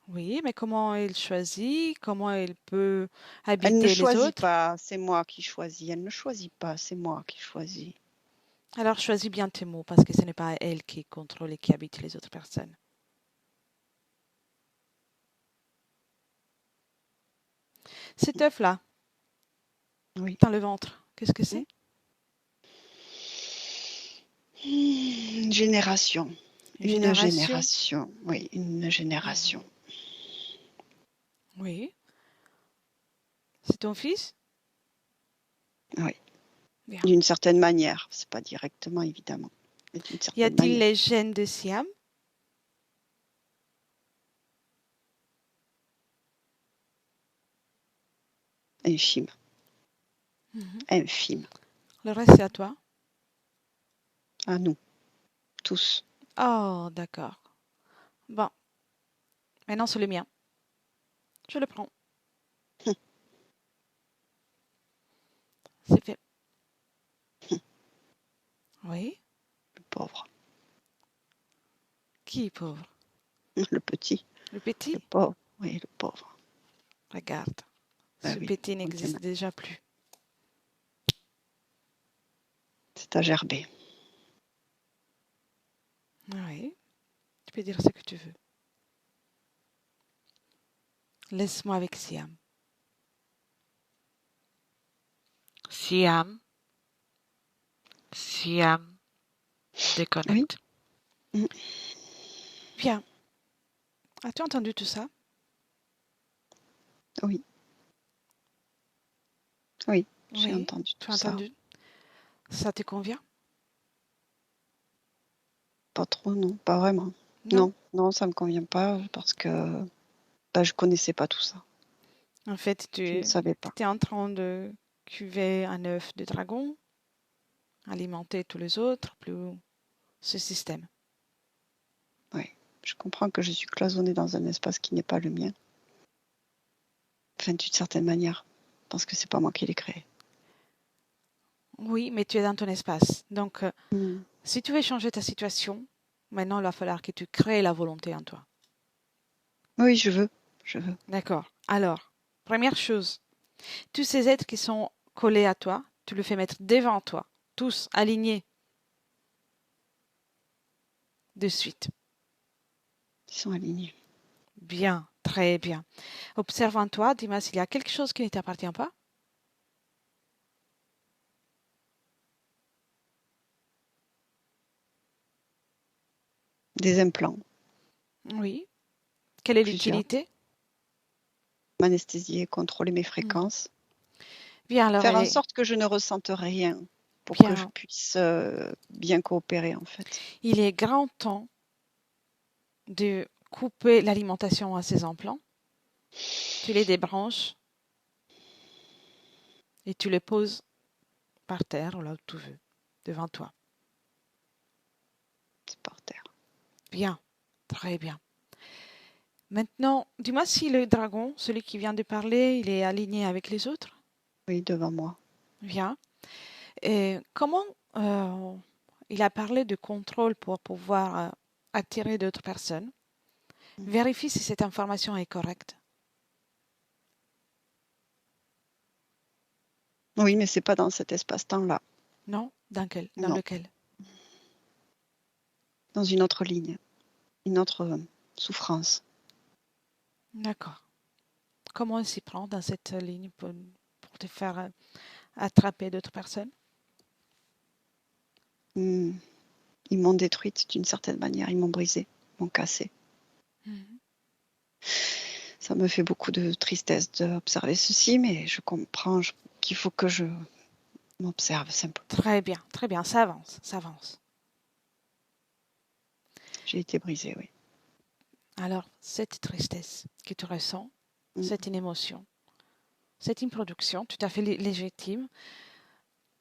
Oui, mais comment elle choisit? Comment elle peut Elle ne habiter les choisit autres? pas, c'est moi qui choisis. Elle ne choisit pas, c'est moi qui choisis. Alors choisis bien tes mots parce que ce n'est pas elle qui contrôle et qui habite les autres personnes. Cet œuf-là, Oui. dans le ventre, qu'est-ce que c'est? Une génération. Une Une génération? génération. Oui, une génération. Oui. C'est ton fils? Oui. Bien. D'une certaine manière. C'est pas directement, évidemment. Mais d'une Y certaine a-t-il manière. les gènes de Siam? Infime. Mhm. Infime. Le reste, c'est à toi. À nous. Tous. Oh, d'accord. Bon, maintenant c'est le mien. Je le prends. C'est fait. Oui. Le pauvre. Qui est pauvre? Le petit. Le Le petit? pauvre. Oui, le pauvre. Regarde. Ben Ce oui. petit On dit, n'existe déjà plus. c'est à gerber. Oui. Tu peux dire ce que tu veux. Laisse-moi avec Siam. Siam. Siam. Oui. Déconnecte. Mm. Bien. As-tu entendu tout ça? Oui. Oui. J'ai Oui. entendu Tu tout as ça. entendu? Ça te convient? Pas trop, non. Pas vraiment. Non. Non. Non, ça me convient pas parce que ben, je connaissais pas tout ça. En fait, tu Je ne savais pas. étais en train de cuver un œuf de dragon, alimenter tous les autres, plus ce système. Oui. Je comprends que je suis cloisonnée dans un espace qui n'est pas le mien. Enfin, d'une certaine manière. Parce que c'est pas moi qui l'ai créé. Oui, mais tu es dans ton espace. Donc, Mm. si tu veux changer ta situation, maintenant, il va falloir que tu crées la volonté en toi. Oui, je veux. Je veux. D'accord. Alors, première chose, tous ces êtres qui sont collés à toi, tu le fais mettre devant toi, tous alignés de suite. Ils sont alignés. Bien, très bien. Observe en toi, dis-moi s'il y a quelque chose qui ne t'appartient pas. Des implants. Oui. Quelle est Plusieurs. l'utilité? M'anesthésier, contrôler mes Hmm. fréquences. Bien, alors Faire elle en est sorte que je ne ressente rien pour que je bien. puisse bien coopérer, en fait. Il est grand temps de couper l'alimentation à ces implants. Tu les débranches et tu les poses par terre ou là où tu veux, devant toi. C'est par terre. Bien, très bien. Maintenant, dis-moi si le dragon, celui qui vient de parler, il est aligné avec les autres. Oui, devant moi. Bien. Et comment euh, il a parlé de contrôle pour pouvoir attirer d'autres personnes? Mm. Vérifie si cette information est correcte. Oui, mais c'est pas dans cet espace-temps-là. Non? Dans Non, lequel? dans une autre ligne, une autre souffrance. D'accord. Comment il s'y prend dans cette ligne pour te faire attraper d'autres personnes? Mm. Ils m'ont détruite d'une certaine manière, ils m'ont brisée, ils m'ont cassée. Mhm. Ça me fait beaucoup de tristesse d'observer ceci, mais je comprends qu'il faut que je m'observe simplement. Très bien, ça avance, ça avance. J'ai été brisée, oui. Alors, cette tristesse que tu ressens, Mm. c'est une émotion, c'est une production tout à fait légitime,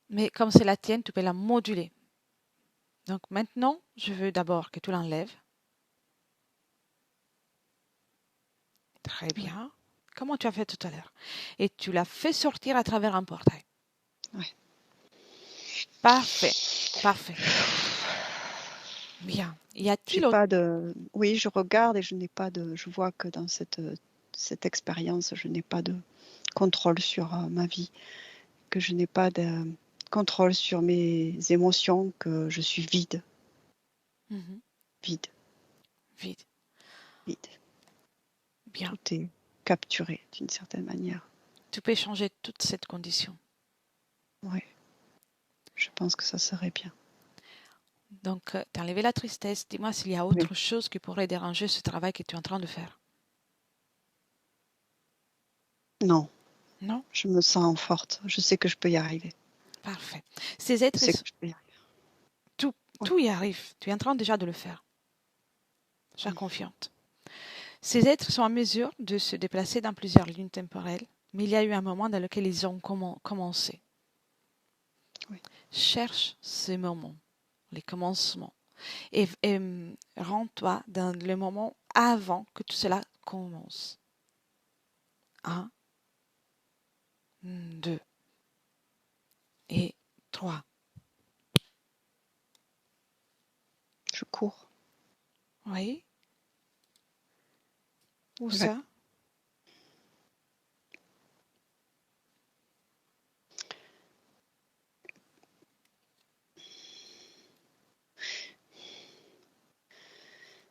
mais comme c'est la tienne, tu peux la moduler. Donc maintenant, je veux d'abord que tu l'enlèves. Très Oui, bien. Comment tu as fait tout à l'heure? Et tu l'as fait sortir à travers un portail. ouais. Parfait, parfait. Bien. Y J'ai a-t-il autre... pas de. Oui, je regarde et je n'ai pas de. Je vois que dans cette expérience, je n'ai pas de contrôle sur ma vie, que je n'ai pas de contrôle sur mes émotions, que je suis vide, Mhm. vide, Vide. vide. Bien. Tout est capturé d'une certaine manière. Tu peux changer toute cette condition. Oui, je pense que ça serait bien. Donc, tu as enlevé la tristesse. Dis-moi s'il y a Oui. autre chose qui pourrait déranger ce travail que tu es en train de faire. Non, Non? je me sens forte. Je sais que je peux y arriver. Parfait. Ces Je êtres, sais que je peux y arriver. tout, Oui. tout y arrive. Tu es en train déjà de le faire. Sois Mm. confiante. Ces êtres sont en mesure de se déplacer dans plusieurs lignes temporelles, mais il y a eu un moment dans lequel ils ont commencé. Oui. Cherche ces moments, les commencements, et rends-toi dans le moment avant que tout cela commence. Un, deux et trois. Je cours. Oui, où Ouais. ça?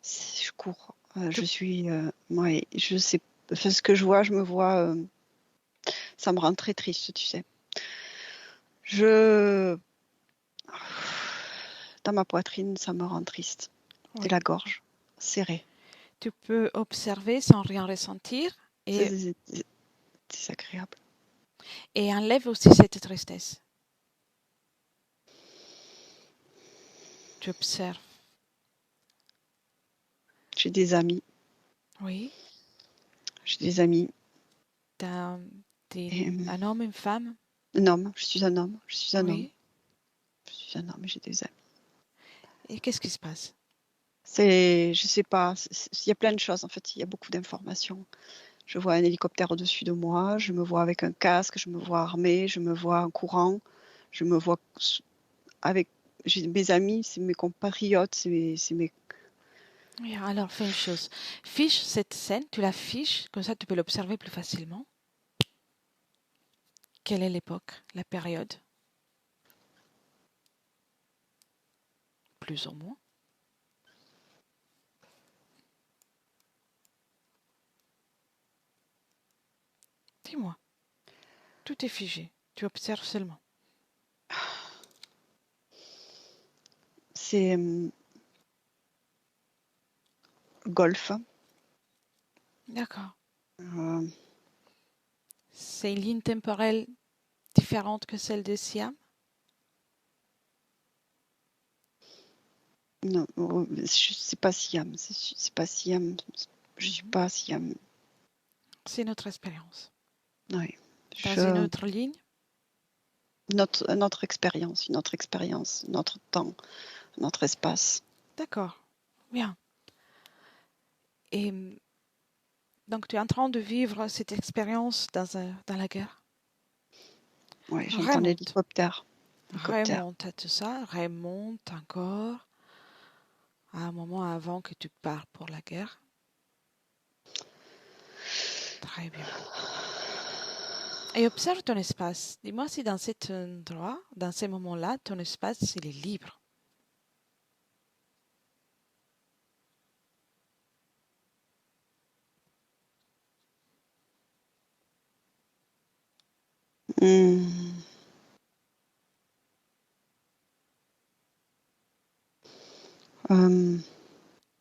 Je cours. Je Tu- suis. Ouais, je sais. Enfin, ce que je vois, je me vois. Ça me rend très triste, tu sais. Je. Dans ma poitrine, ça me rend triste. Et oui. la gorge serrée. Tu peux observer sans rien ressentir C'est et, désagréable. et enlève aussi cette tristesse. Tu observes. J'ai des amis. Oui. J'ai des amis. T'as Et, un homme, une femme. un homme. Je suis un homme. Je suis un homme. Oui. Je suis un homme et j'ai des amis. Et qu'est-ce qui se passe? Je sais pas, il y a plein de choses en fait, il y a beaucoup d'informations. Je vois un hélicoptère au-dessus de moi, je me vois avec un casque, je me vois armé, je me vois en courant, je me vois avec j'ai mes amis, c'est mes compatriotes, c'est mes. Oui, alors fais une chose. Fiche cette scène, tu la fiches, comme ça tu peux l'observer plus facilement. Quelle est l'époque, la période, plus ou moins? Dis-moi, tout est figé, tu observes seulement. C'est golf. D'accord. Euh, C'est une ligne temporelle différente que celle de Siam? non, c'est pas Siam, c'est pas Siam, je suis Mhm. pas Siam. C'est notre expérience. Ouais. Dans une Je, autre ligne? notre expérience, notre temps, notre espace. D'accord. Bien. Et donc tu es en train de vivre cette expérience dans la guerre? Ouais, j'entends Remonte, l'hélicoptère. Hélicoptère. remonte à tout ça, remonte encore à un moment avant que tu pars pour la guerre. Très bien. Et observe ton espace. Dis-moi si dans cet endroit, dans ces moments-là, ton espace, il est libre. Hmm. Euh,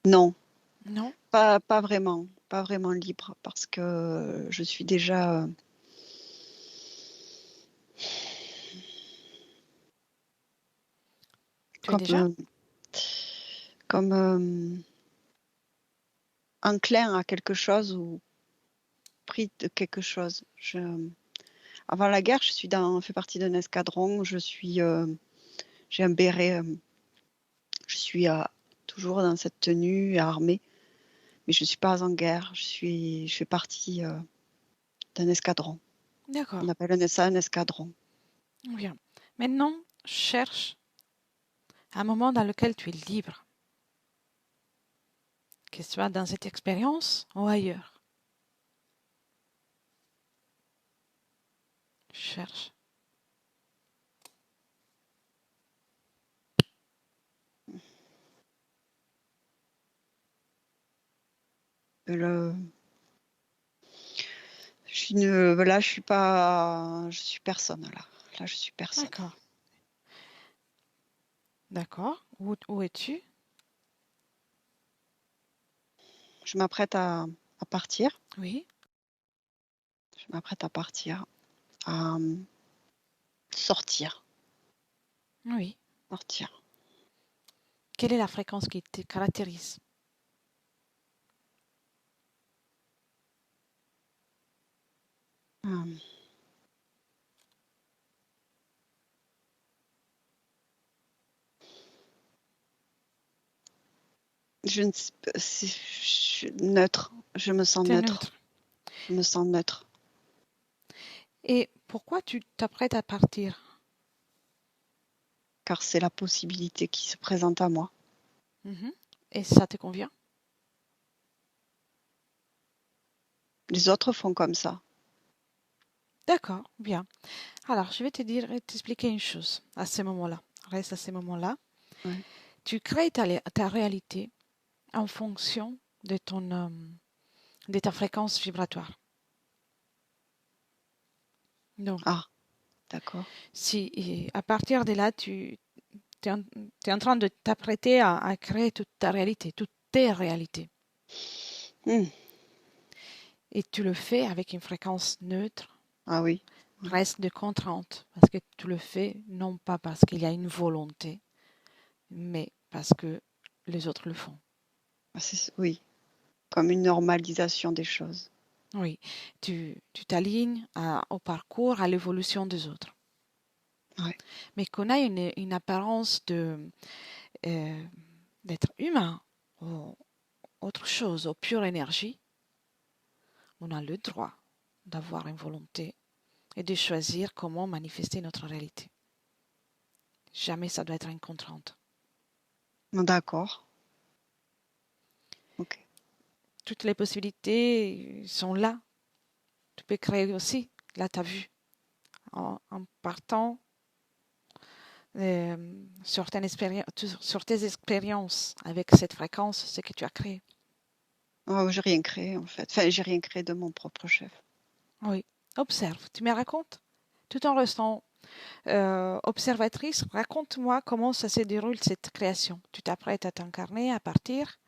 non, Non? pas vraiment. Pas vraiment libre parce que je suis déjà Tu es comme, déjà? comme enclin à quelque chose ou pris de quelque chose. Avant la guerre, je suis fais partie d'un escadron. J'ai un béret. Je suis toujours dans cette tenue armée, mais je ne suis pas en guerre. Je fais partie d'un escadron. D'accord. On appelle ça un escadron. Bien. Maintenant, cherche un moment dans lequel tu es libre, que ce soit dans cette expérience ou ailleurs. Cherche. Le, là, je suis pas, je suis personne là. Là, je suis personne. D'accord. D'accord. Où es-tu? Je m'apprête à partir. Oui. Je m'apprête à partir, à sortir, Oui. sortir. Quelle est la fréquence qui te caractérise? Euh, je ne sais pas, neutre. Je me sens Tu es neutre. neutre. Je me sens neutre. Et pourquoi tu t'apprêtes à partir? Car c'est la possibilité qui se présente à moi. Mhm. Et ça te convient? Les autres font comme ça. D'accord, bien. Alors, je vais t'expliquer une chose à ce moment-là. Reste à ce moment-là. Ouais. Tu crées ta réalité en fonction de ta fréquence vibratoire. Donc, Ah, d'accord. si à partir de là, tu es en train de t'apprêter à créer toute ta réalité, toutes tes réalités, Hmm. et tu le fais avec une fréquence neutre, Ah oui. Oui. reste de contrainte, parce que tu le fais non pas parce qu'il y a une volonté, mais parce que les autres le font. Ah, oui. Comme une normalisation des choses. Oui, tu t'alignes au parcours, à l'évolution des autres. Ouais. Mais qu'on a une apparence euh, d'être humain ou autre chose, ou pure énergie, on a le droit d'avoir une volonté et de choisir comment manifester notre réalité. Jamais ça doit être une contrainte. D'accord. Ok. Toutes les possibilités sont là. Tu peux créer aussi. Là, tu as vu, en partant sur tes expériences avec cette fréquence, ce que tu as créé. Oh, j'ai rien créé en fait. Enfin, j'ai rien créé de mon propre chef. Oui, observe, tu me racontes. Tout en restant observatrice, raconte-moi comment ça se déroule cette création. Tu t'apprêtes à t'incarner, à partir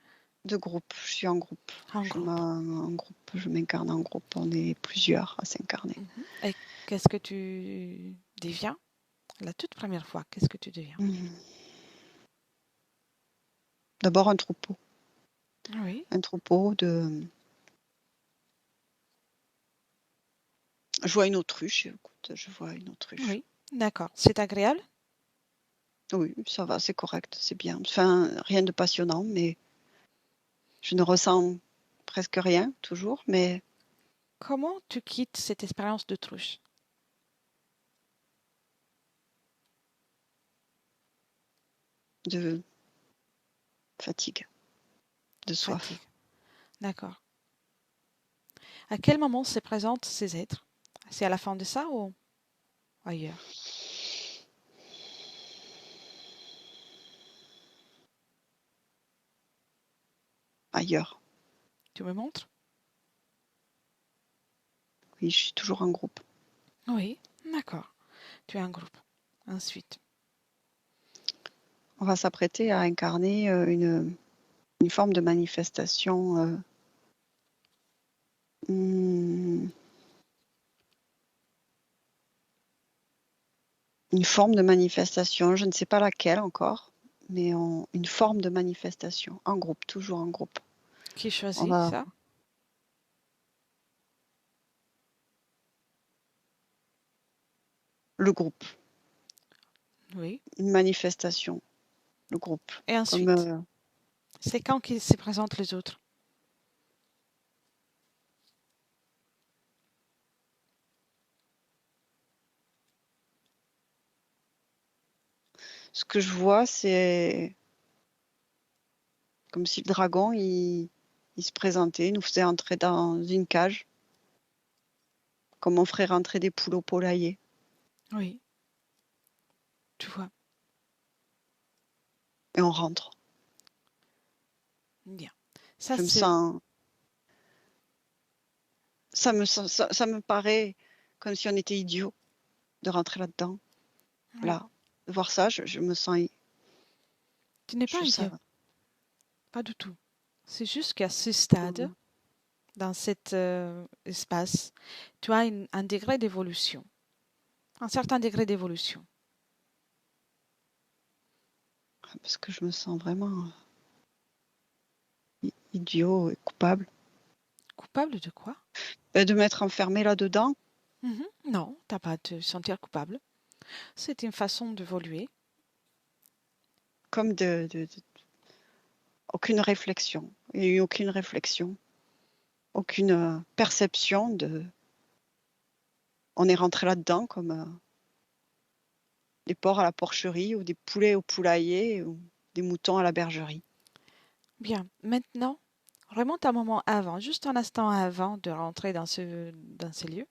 De groupe. Je suis en groupe. en groupe. En groupe. Je m'incarne en groupe. On est plusieurs à s'incarner. Mhm. Et qu'est-ce que tu deviens? La toute première fois, qu'est-ce que tu deviens? Hmm. D'abord un troupeau. Oui, Un troupeau de. Je vois une autruche. Écoute, je vois une autruche. oui, d'accord. C'est agréable? Oui, ça va, c'est correct, c'est bien. Enfin, rien de passionnant, mais je ne ressens presque rien toujours, mais Comment tu quittes cette expérience de truche? de fatigue, de Fatigue. soif. D'accord. À quel moment se présentent ces êtres? C'est à la fin de ça ou ailleurs? Ailleurs. Tu me montres? Oui, je suis toujours en groupe. Oui, d'accord. Tu es un groupe. Ensuite. On va s'apprêter à incarner une forme de manifestation. Une forme de manifestation, je ne sais pas laquelle encore, mais une forme de manifestation, en groupe, toujours en groupe. Qui On choisit va ça? le groupe, Oui. une manifestation, le groupe. Et Comme ensuite, c'est quand qu'ils se présentent les autres? ce que je vois, c'est comme si le dragon, il se présentait, il nous faisait entrer dans une cage, comme on ferait rentrer des poules au poulailler. Oui, tu vois. Et on rentre. Bien. Ça, Je me c'est... sens, ça me paraît comme si on était idiot de rentrer là-dedans. Oui. Là, de voir ça, je me sens, Tu n'es pas je idiot. sais, Pas du tout. C'est juste qu'à ce stade, dans cet espace, tu as un degré d'évolution. Un certain degré d'évolution. parce que je me sens vraiment idiot et coupable. Coupable de quoi? De m'être enfermée là-dedans, Mhm. Non, t'as pas à te sentir coupable. C'est une façon d'évoluer. comme aucune réflexion. Il n'y a eu aucune réflexion, aucune perception de. On est rentré là-dedans comme des porcs à la porcherie ou des poulets au poulailler ou des moutons à la bergerie. Bien. Maintenant, remonte un moment avant, juste un instant avant de rentrer dans ce lieu.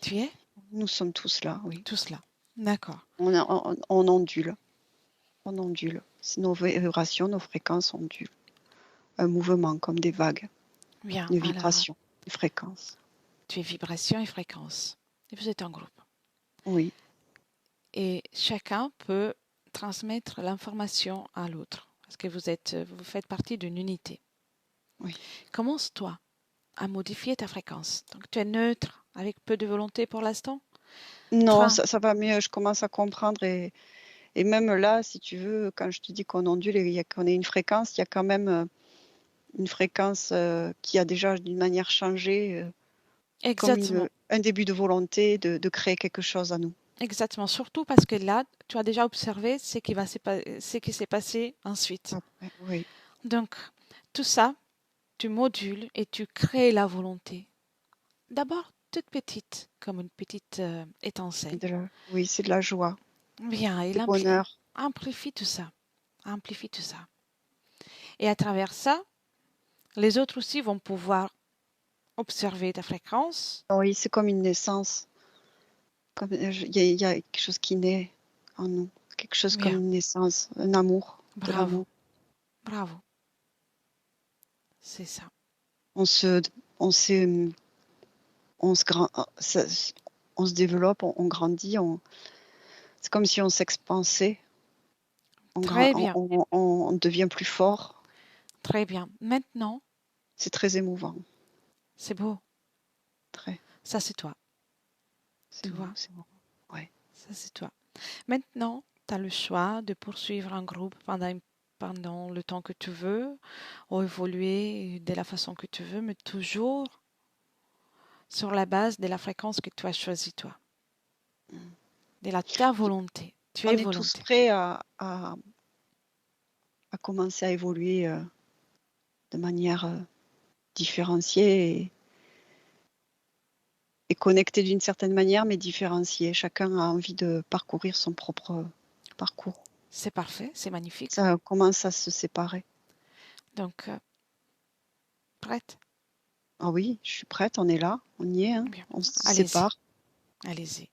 Tu es Nous sommes tous là, oui. tout cela. D'accord. On ondule. On ondule. C'est nos vibrations, nos fréquences ondulent. Un mouvement comme des vagues, Bien. une Alors, vibration, une fréquence. tu es vibration et fréquence. Et vous êtes en groupe. Oui. Et chacun peut transmettre l'information à l'autre. Parce que vous faites partie d'une unité. Oui. Commence-toi à modifier ta fréquence. Donc tu es neutre, avec peu de volonté pour l'instant. Non, Train. ça va mieux. Je commence à comprendre et même là, si tu veux, quand je te dis qu'on ondule et qu'on est une fréquence, il y a quand même une fréquence qui a déjà d'une manière changé, comme Exactement. un début de volonté de créer quelque chose à nous. Exactement. Surtout parce que là, tu as déjà observé ce qui s'est passé ensuite. Après, oui. Donc, tout ça, tu modules et tu crées la volonté. D'abord, toute petite, comme une petite étincelle. Oui, c'est de la joie, Bien, du bonheur. amplifie tout ça. Amplifie tout ça. Et à travers ça, les autres aussi vont pouvoir observer ta fréquence. Oui, c'est comme une naissance. Comme, il y a quelque chose qui naît en nous. Quelque chose comme Bien, une naissance, un amour, de bravo, l'amour. bravo. C'est ça. On se, on se, on se, on se développe, on grandit. C'est comme si on s'expansait. Très bien, On devient plus fort. très bien. Maintenant, C'est très émouvant. c'est beau. Très. Ça, c'est toi. C'est Tu beau, vois, c'est beau. Ouais. ça, c'est toi. Maintenant, tu as le choix de poursuivre un groupe pendant le temps que tu veux, ou évoluer de la façon que tu veux, mais toujours sur la base de la fréquence que tu as choisie, toi, de ta volonté. Tu es On est tous volonté. prêts à commencer à évoluer de manière différenciée et connectés d'une certaine manière, mais différenciés. Chacun a envie de parcourir son propre parcours. C'est parfait, c'est magnifique. Ça commence à se séparer. Donc, prête? Ah oui, je suis prête, on est là, on y est, hein. Bien. On se Allez-y, sépare. allez-y.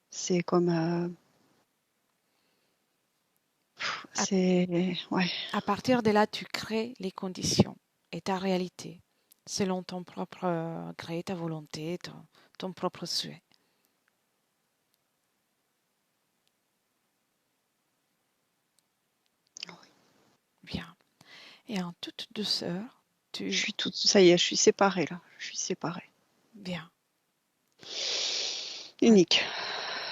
C'est comme... c'est... Ouais. À partir de là, tu crées les conditions et ta réalité selon ton propre gré, ta volonté, ton propre souhait. Bien. Et en toute douceur, Ça y est, je suis séparée là. Je suis séparée. Bien. Unique.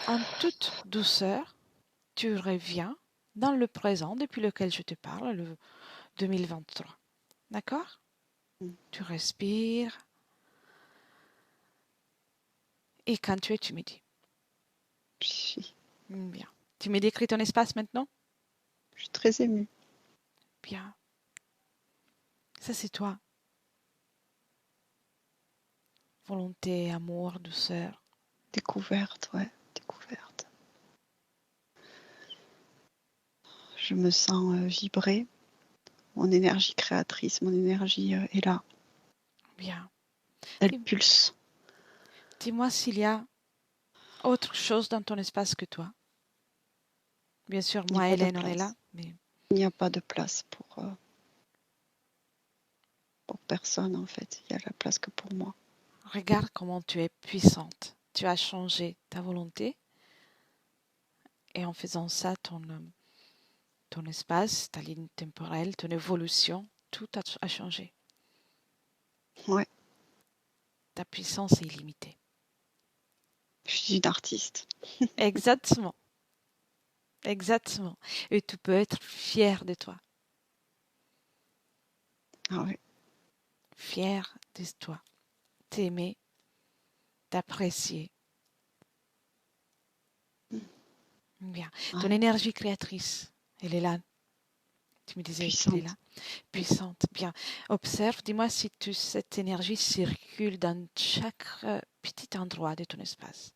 En toute douceur, tu reviens dans le présent depuis lequel je te parle, le 2023. D'accord? Tu respires. Et quand tu me dis. Bien. Tu me décris ton espace maintenant? Je suis très émue. Bien. Ça, c'est toi. Volonté, amour, douceur. Découverte, ouais. Découverte. Je me sens vibrer. Mon énergie créatrice, mon énergie est là. Bien. Elle pulse. Dis-moi s'il y a autre chose dans ton espace que toi. Bien sûr, moi, Hélène, on est là. Mais... Il n'y a pas de place pour personne, en fait. Il y a la place que pour moi. Regarde comment tu es puissante. Tu as changé ta volonté. Et en faisant ça, ton espace, ta ligne temporelle, ton évolution, tout a changé. Ouais. Ta puissance est illimitée. Je suis une artiste. Exactement. Exactement. Et tu peux être fier de toi. Ah oui. Fier de toi. T'aimer, t'apprécier. Bien. Ouais. Ton énergie créatrice, elle est là. Tu me disais qu'elle est là. Puissante. Bien. Observe, dis-moi si cette énergie circule dans chaque petit endroit de ton espace.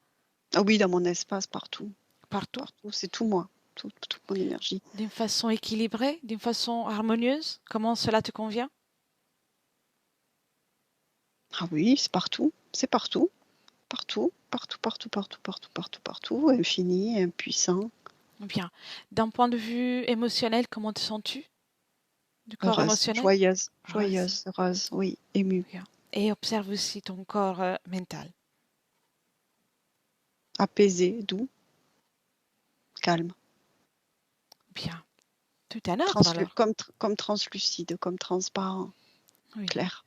Ah oui, dans mon espace, partout. Partout? Partout, c'est tout moi. Toute mon énergie. D'une façon équilibrée, d'une façon harmonieuse? Comment cela te convient? Ah oui, c'est partout. C'est partout. Partout, partout, partout, partout, partout, partout, partout. Infini, impuissant. Bien. D'un point de vue émotionnel, comment te sens-tu? Du corps Heureuse, émotionnel? joyeuse, heureuse, oui, émue. Bien. Et observe aussi ton corps mental. Apaisé, doux, calme. Bien. Tout est en ordre alors? Comme translucide, comme transparent, Oui. clair.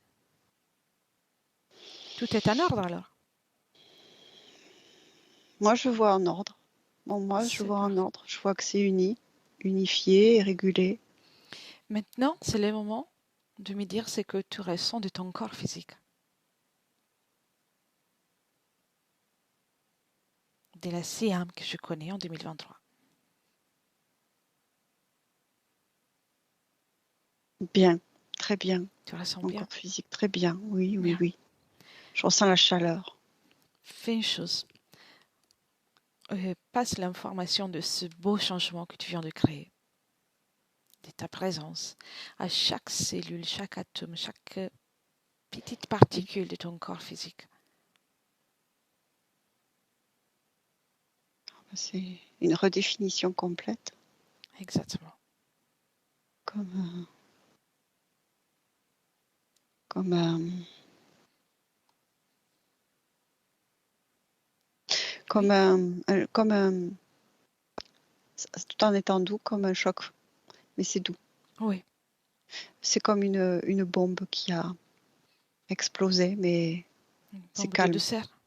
Tout est en ordre alors? Moi, je vois en ordre. Bon, moi, je vois en ordre. Je vois que c'est unifié et régulé. Maintenant, c'est le moment de me dire ce que tu ressens de ton corps physique. De la Siam que je connais en 2023. Bien, très bien. Tu ressens Mon bien? corps physique, très bien. Oui, oui, Bien. oui. Je ressens la chaleur. Fais une chose. Passe l'information de ce beau changement que tu viens de créer, de ta présence, à chaque cellule, chaque atome, chaque petite particule de ton corps physique. C'est une redéfinition complète. Exactement. Tout en étant doux, comme un choc, mais c'est doux. Oui. C'est comme une bombe qui a explosé, mais c'est calme. De douceur.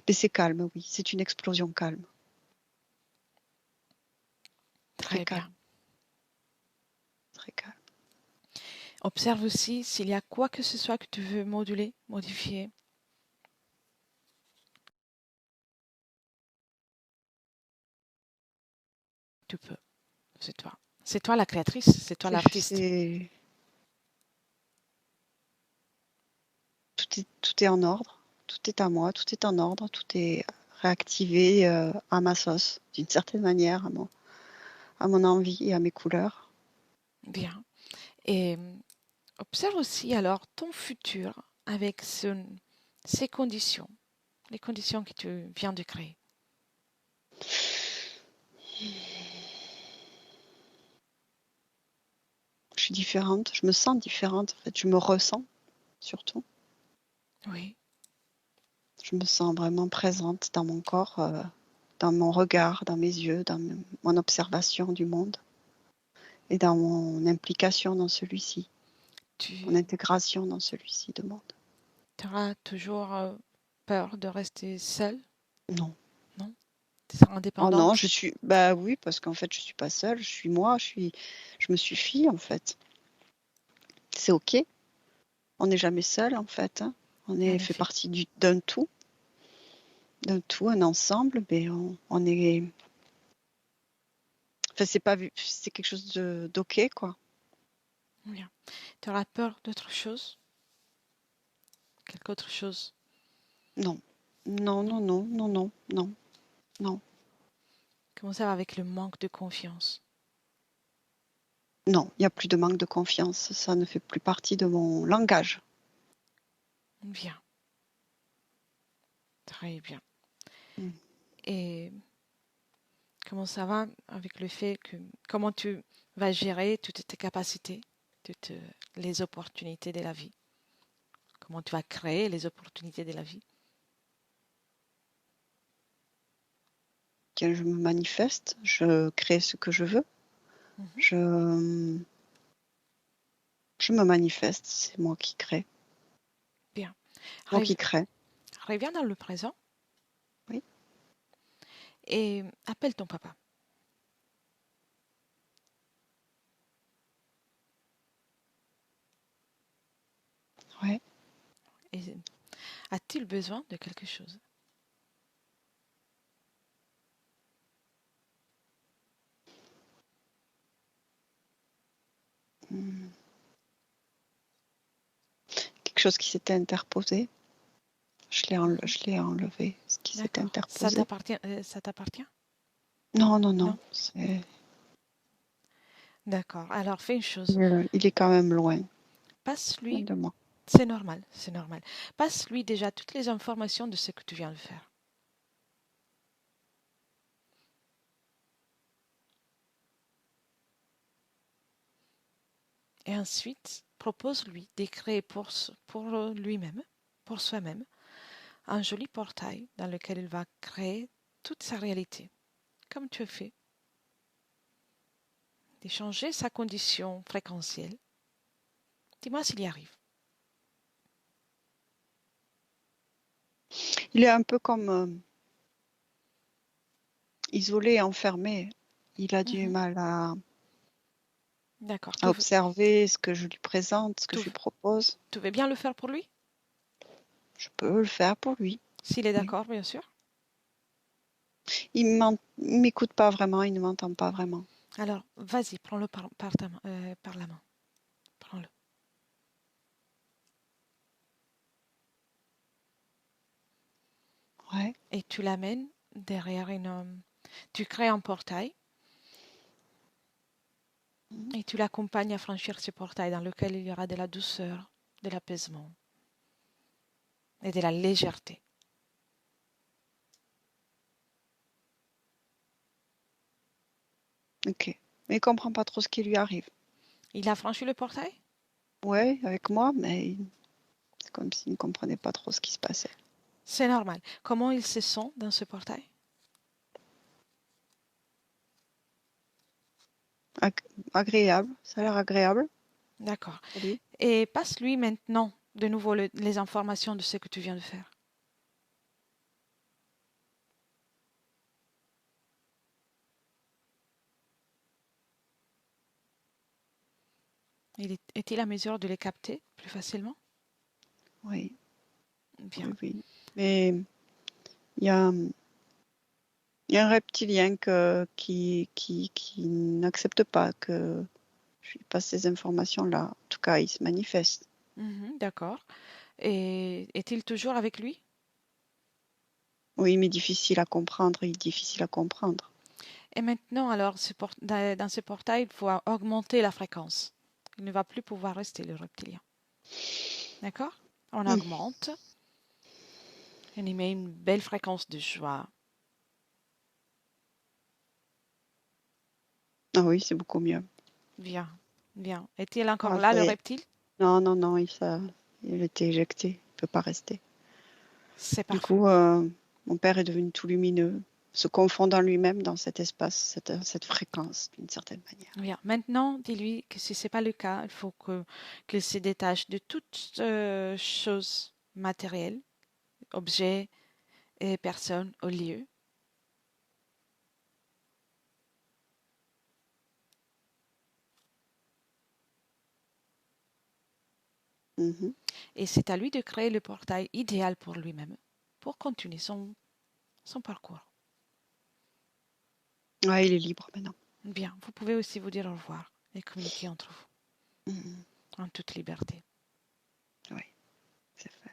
Mais c'est calme, oui. C'est une explosion calme. Très calme. Bien. Très calme. Observe aussi s'il y a quoi que ce soit que tu veux moduler, modifier. Tu peux. C'est toi. C'est toi la créatrice, c'est toi l'artiste. Tout est en ordre. tout est à moi, tout est en ordre, tout est réactivé à ma sauce, d'une certaine manière, à mon envie et à mes couleurs. Bien. Et observe aussi alors ton futur avec ces conditions, les conditions que tu viens de créer. Je suis différente, je me sens différente, en fait, je me ressens surtout. Oui, Je me sens vraiment présente dans mon corps, dans mon regard, dans mes yeux, dans mon observation du monde et dans mon implication dans celui-ci, mon tu intégration dans celui-ci de monde. auras toujours peur de rester seule, Non. non? Tu seras Oh non, indépendante? bah oui, parce qu'en fait, je suis pas seule, je suis moi, je me suffis en fait. C'est ok. On n'est jamais seul en fait, hein. En Fait effet. partie d'un tout, un ensemble, mais on est. Enfin, c'est quelque chose d'ok, quoi. Bien. Tu auras peur d'autre chose? Quelque autre chose? Non, non, Non? non, non, non, non, non, non, Comment ça va avec le manque de confiance? non. Il n'y a plus de manque de confiance. Ça ne fait plus partie de mon langage. Bien, très bien. Mm. Et comment ça va avec le fait que, comment tu vas gérer toutes tes capacités, toutes les opportunités de la vie? Comment tu vas créer les opportunités de la vie? Quand je me manifeste, je crée ce que je veux. Mhm. Je, je me manifeste, c'est moi qui crée. Bien. Moi qui crée. Reviens dans le présent Oui, et appelle ton papa. ouais. Et a-t-il besoin de quelque chose? Mm. Quelque chose qui s'était interposé. Mhm. Je l'ai enlevé, ce qui s'était D'accord. interposé. Ça t'appartient? Non, non, Non? non. D'accord. Alors fais une chose. Il est quand même loin, loin Passe-lui, de moi. c'est normal, c'est normal. Passe-lui déjà toutes les informations de ce que tu viens de faire. Et ensuite, propose-lui d'écrire pour lui-même, pour soi-même, un joli portail dans lequel il va créer toute sa réalité, comme tu as fait, d'échanger sa condition fréquentielle. Dis-moi s'il y arrive. Il est un peu comme isolé, enfermé. Il a du Mhm. mal D'accord. à observer ce que je lui présente, ce que je lui propose. Tu veux bien le faire pour lui? Je peux le faire pour lui. S'il est Oui. d'accord, bien sûr. Il m'écoute pas vraiment, il ne m'entend pas vraiment. Alors, vas-y, prends-le par la main. Prends-le. Ouais. Et tu l'amènes derrière tu crées un portail et tu l'accompagnes à franchir ce portail dans lequel il y aura de la douceur, de l'apaisement et de la légèreté. Ok. Mais il comprend pas trop ce qui lui arrive. Il a franchi le portail? Ouais, avec moi, mais c'est comme s'il ne comprenait pas trop ce qui se passait. C'est normal. Comment il se sent dans ce portail? Agréable, ça a l'air agréable D'accord. pour lui. Et passe-lui maintenant de nouveau les informations de ce que tu viens de faire. Est-il à mesure de les capter plus facilement? Oui, Bien. oui, oui. Mais il y a, il y a un reptilien qui n'accepte pas que je lui passe ces informations-là. En tout cas, il se manifeste. Mhm, d'accord. Et est-il toujours avec lui? Oui, mais difficile à comprendre, difficile à comprendre. Et maintenant, alors, dans ce portail, il faut augmenter la fréquence. Il ne va plus pouvoir rester, le reptilien. D'accord? On Hmm. augmente. On y met une belle fréquence de joie. Ah oui, c'est beaucoup mieux. Bien, bien. Est-il encore Ah, là, ça le y est. reptile? Non, non, non, il a été éjecté. Il ne peut pas rester. C'est Du parfait. coup, mon père est devenu tout lumineux, se confondant lui-même dans cet espace, cette fréquence, d'une certaine manière. Bien. Maintenant, dis-lui que si ce n'est pas le cas, il faut qu'il se détache de toute chose matérielle, objet et personne au lieu. Mhm. Et c'est à lui de créer le portail idéal pour lui-même, pour continuer son parcours. Ouais, il est libre maintenant. Bien, vous pouvez aussi vous dire au revoir et communiquer entre Mhm. vous en toute liberté. Oui, c'est fait.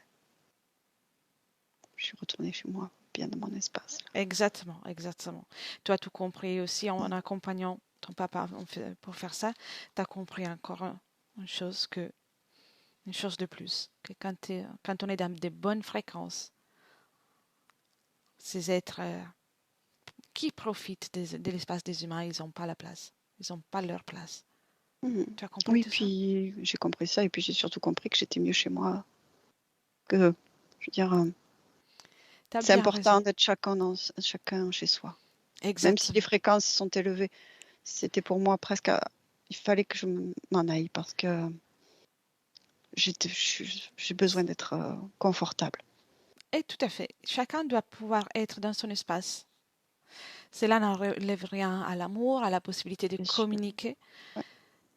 Je suis retournée chez moi, bien dans mon espace. Exactement, exactement. Tu as tout compris aussi en Mhm. accompagnant ton papa pour faire ça. Tu as compris encore une chose de plus, que quand on est dans de bonnes fréquences, ces êtres qui profitent de l'espace des humains, ils n'ont pas la place. Ils n'ont pas leur place. Mhm. Tu as compris Oui, tout ça? puis j'ai compris ça, et puis j'ai surtout compris que j'étais mieux chez moi, que, je veux dire, Tu as c'est bien raison. important d'être chacun chez soi. Même si les Exactement. fréquences sont élevées, c'était pour moi presque, il fallait que je m'en aille parce que j'ai besoin d'être confortable. Et tout à fait. Chacun doit pouvoir être dans son espace. Cela n'enlève rien à l'amour, à la possibilité de Bien sûr. communiquer, Ouais.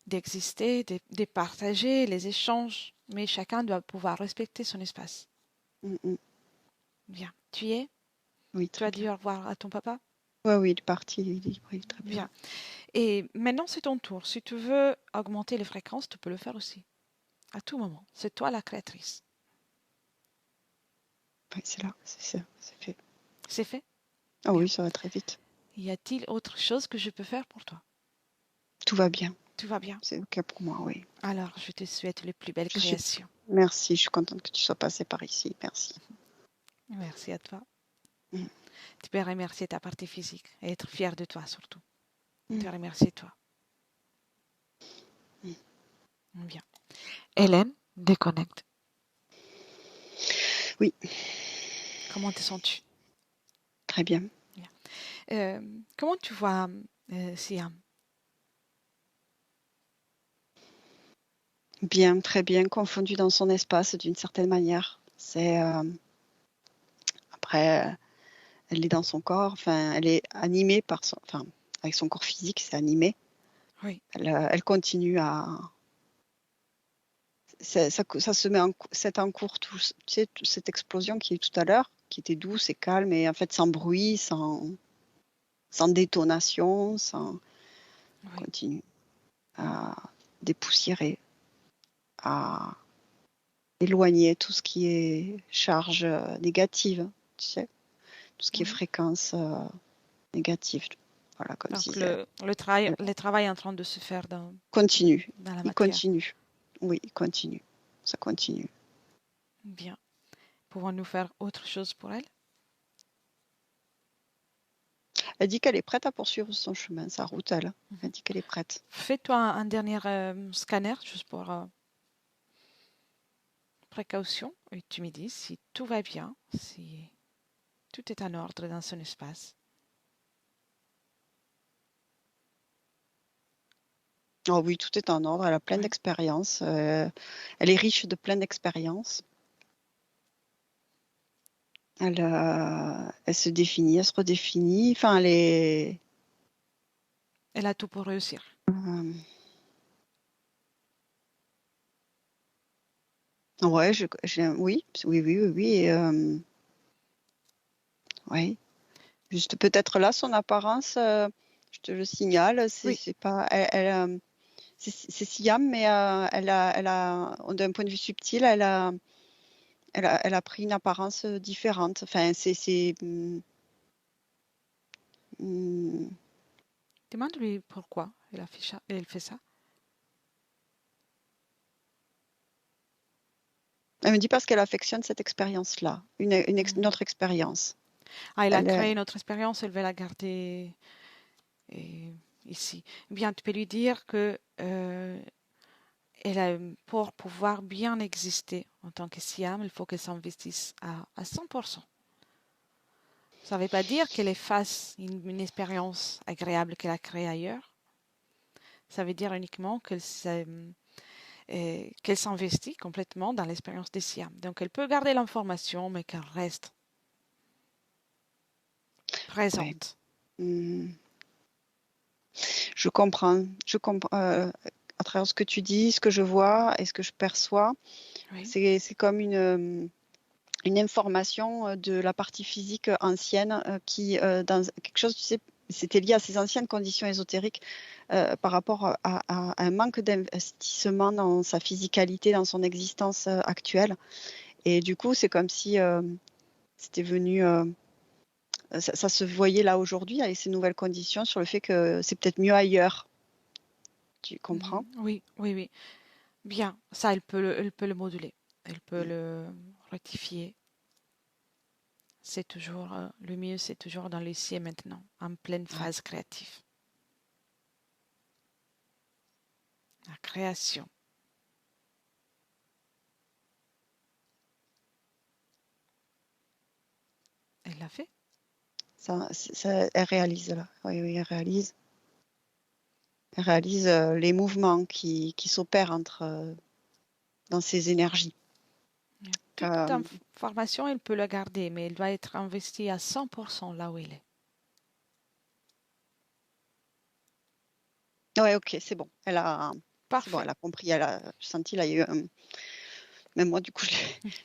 d'exister, de partager les échanges, mais chacun doit pouvoir respecter son espace. Mm, mm. Bien. Tu y es? Oui, Tu très as dit bien. au revoir à ton papa? Ouais, oui, il est parti, il est libre, oui, très bien. Bien. Et maintenant, c'est ton tour. Si tu veux augmenter les fréquences, tu peux le faire aussi. À tout moment. C'est toi la créatrice. Oui, c'est là, c'est ça, c'est fait. C'est fait? Ah Bien. oui, ça va très vite. Y a-t-il autre chose que je peux faire pour toi? Tout va bien. Tout va bien. C'est OK pour moi, oui. Alors, je te souhaite les plus belles Je suis... créations. Merci, je suis contente que tu sois passé par ici. Merci. Merci à toi. Mm, Tu peux remercier ta partie physique et être fier de toi surtout. mm, Te remercier toi. mm. Bien. Hélène, déconnecte. Oui, Comment te sens-tu? très bien. Bien. Comment tu vois Siam? Bien, très bien, confondu dans son espace d'une certaine manière. Après, elle est dans son corps, enfin, elle est animée par son, enfin, avec son corps physique, c'est animé. Oui. Elle continue à, ça se met c'est en cours, tu sais, cette explosion qui est tout à l'heure, qui était douce et calme, et en fait sans bruit, sans détonation, Oui. continue à dépoussiérer, à éloigner tout ce qui est charge négative, tu sais, tout ce qui est Oui. fréquence négative. Voilà, comme Donc si le travail est en train de se faire continue, dans la il matière. continue. Oui, il continue, ça continue. Bien. Pouvons-nous faire autre chose pour elle? Elle dit qu'elle est prête à poursuivre son chemin, sa route, elle. Elle Mhm. dit qu'elle est prête. Fais-toi un dernier scanner, juste pour précaution, et tu me dis si tout va bien, si tout est en ordre dans son espace. Oh oui, tout est en ordre, elle a plein Oui. d'expériences. Elle est riche de plein d'expériences. Elle se définit, elle se redéfinit. Enfin, elle est. Elle a tout pour réussir. euh, ouais, oui, oui, oui, oui, oui. Ouais. Juste peut-être là, son apparence, je te le signale, Oui, c'est pas. C'est Siam, mais d'un point de vue subtil, Elle a pris une apparence différente. Enfin, hmm, Demande-lui pourquoi elle fait ça. elle me dit parce qu'elle affectionne cette expérience-là, une autre expérience. Ah, elle a Elle, créé une autre expérience, elle veut la garder ici. Bien, tu peux lui dire que pour pouvoir bien exister en tant que Siam, il faut qu'elle s'investisse à 100%. Ça ne veut pas dire qu'elle efface une expérience agréable qu'elle a créée ailleurs. Ça veut dire uniquement qu'elle s'investit complètement dans l'expérience des Siam. Donc, elle peut garder l'information, mais qu'elle reste ouais. présente. Hmm. Je comprends. À travers ce que tu dis, ce que je vois et ce que je perçois, Oui. c'est comme une information de la partie physique ancienne qui, dans quelque chose, tu sais, c'était lié à ces anciennes conditions ésotériques par rapport à un manque d'investissement dans sa physicalité, dans son existence actuelle. Et du coup, c'est comme si c'était venu, ça se voyait là aujourd'hui avec ces nouvelles conditions sur le fait que c'est peut-être mieux ailleurs. Tu comprends? Oui, oui, oui. Bien, ça, elle peut le moduler. Elle peut le rectifier. C'est toujours le mieux, c'est toujours dans l'ici et maintenant, en pleine Ouais. phase créative. La création. Elle l'a fait. Elle réalise là. Oui, oui, elle réalise. Elle réalise les mouvements qui s'opèrent dans ces énergies. Toute Euh, information, elle peut la garder, mais elle doit être investie à 100% là où elle est. ouais, ok, c'est bon, Parfait. elle a compris, elle a senti, là, il y a eu même moi, du coup,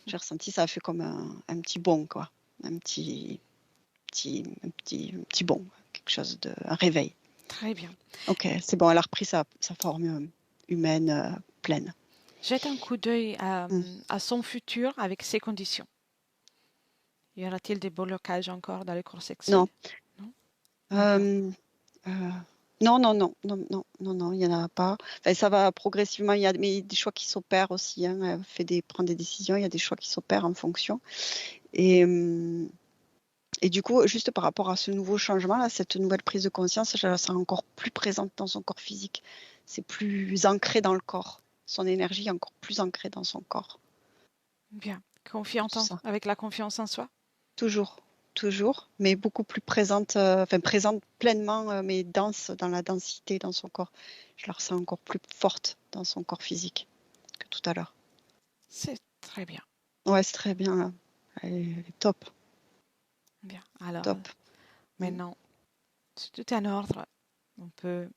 j'ai ressenti, ça a fait comme un petit bond, quoi. Un petit bond, quelque chose un réveil. Très bien. Ok, c'est bon, elle a repris sa forme humaine pleine. Jette un coup d'œil Mm. à son futur avec ses conditions. Y aura-t-il des blocages encore dans le corps sexuel? Non. Non? D'accord. Euh, euh, non, non, non, non, non, non, non, il n'y en a pas. Enfin, ça va progressivement, mais il y a des choix qui s'opèrent aussi. Hein. Elle prend des décisions, il y a des choix qui s'opèrent en fonction. Et du coup, juste par rapport à ce nouveau changement, là, cette nouvelle prise de conscience, je la sens encore plus présente dans son corps physique. C'est plus ancré dans le corps. Son énergie est encore plus ancrée dans son corps. Bien. Confiante Ça. avec la confiance en soi? Toujours, toujours, mais beaucoup plus présente, enfin présente pleinement, mais dense dans la densité dans son corps. Je la ressens encore plus forte dans son corps physique que tout à l'heure. C'est très bien. Ouais, c'est très bien là. Elle est top, Bien. Alors, top. Mm. maintenant, si tout est en ordre, on peut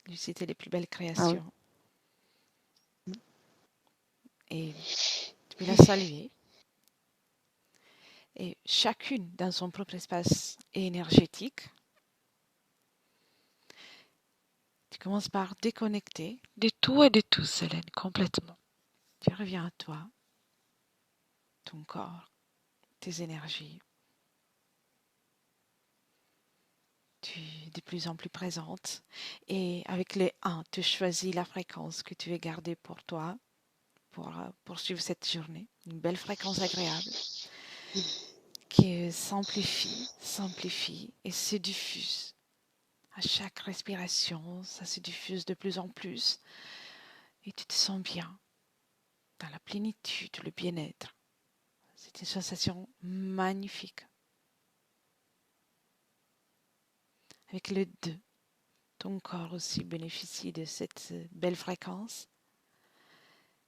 lui citer les plus belles Ah oui. créations et tu peux la saluer. Et chacune dans son propre espace énergétique, tu commences par déconnecter de tout et de tous, Hélène, complètement. Tu reviens à toi, ton corps, tes énergies. Tu es de plus en plus présente. Et avec les 1, tu choisis la fréquence que tu veux garder pour toi, pour poursuivre cette journée. Une belle fréquence agréable qui s'amplifie et se diffuse. À chaque respiration, ça se diffuse de plus en plus et tu te sens bien, dans la plénitude, le bien-être. C'est une sensation magnifique. Avec le 2, ton corps aussi bénéficie de cette belle fréquence.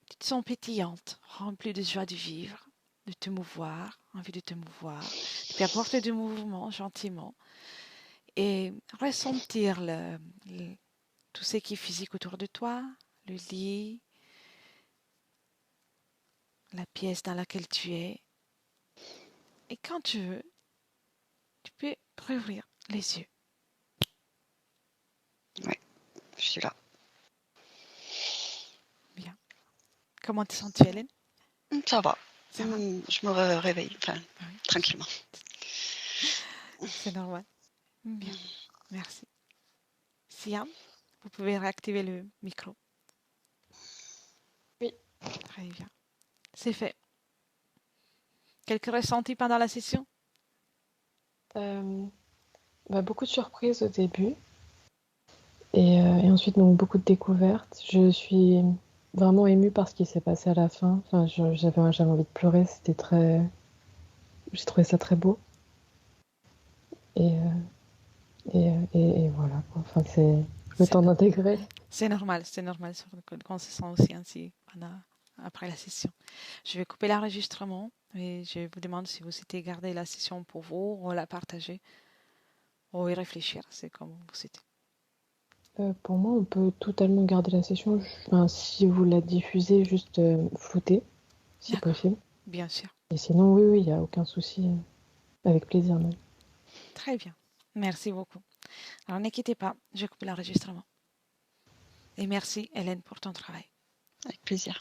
Tu te sens pétillante, remplie de joie de vivre, de te mouvoir, envie de te mouvoir. Tu peux apporter du mouvement gentiment et ressentir tout ce qui est physique autour de toi, le lit, la pièce dans laquelle tu es. Et quand tu veux, tu peux rouvrir les yeux. Ouais, je suis là. Bien. Comment te sens-tu, Hélène? Ça va. Ça va? Je me réveille, enfin, Oui, tranquillement. c'est normal. Bien, merci. Siam, vous pouvez réactiver le micro. Oui. Très bien. C'est fait. Quelques ressentis pendant la session? Beaucoup de surprises au début et ensuite donc beaucoup de découvertes. Je suis vraiment émue par ce qui s'est passé à la fin. Enfin, j'avais envie de pleurer. J'ai trouvé ça très beau et, et voilà, quoi. Enfin, c'est le C'est temps no- d'intégrer. c'est normal, qu'on se sent aussi ainsi après la session. Je vais couper l'enregistrement et je vous demande si vous souhaitez garder la session pour vous ou la partager ou y réfléchir. C'est comme vous souhaitez. Pour moi, on peut totalement garder la session. Enfin, si vous la diffusez, juste flouter, si D'accord, possible. bien sûr. Et sinon, oui, oui, il n'y a aucun souci. Avec plaisir, même. Très bien. Merci beaucoup. Alors ne quittez pas, je coupe l'enregistrement. Et merci Hélène pour ton travail. Avec plaisir.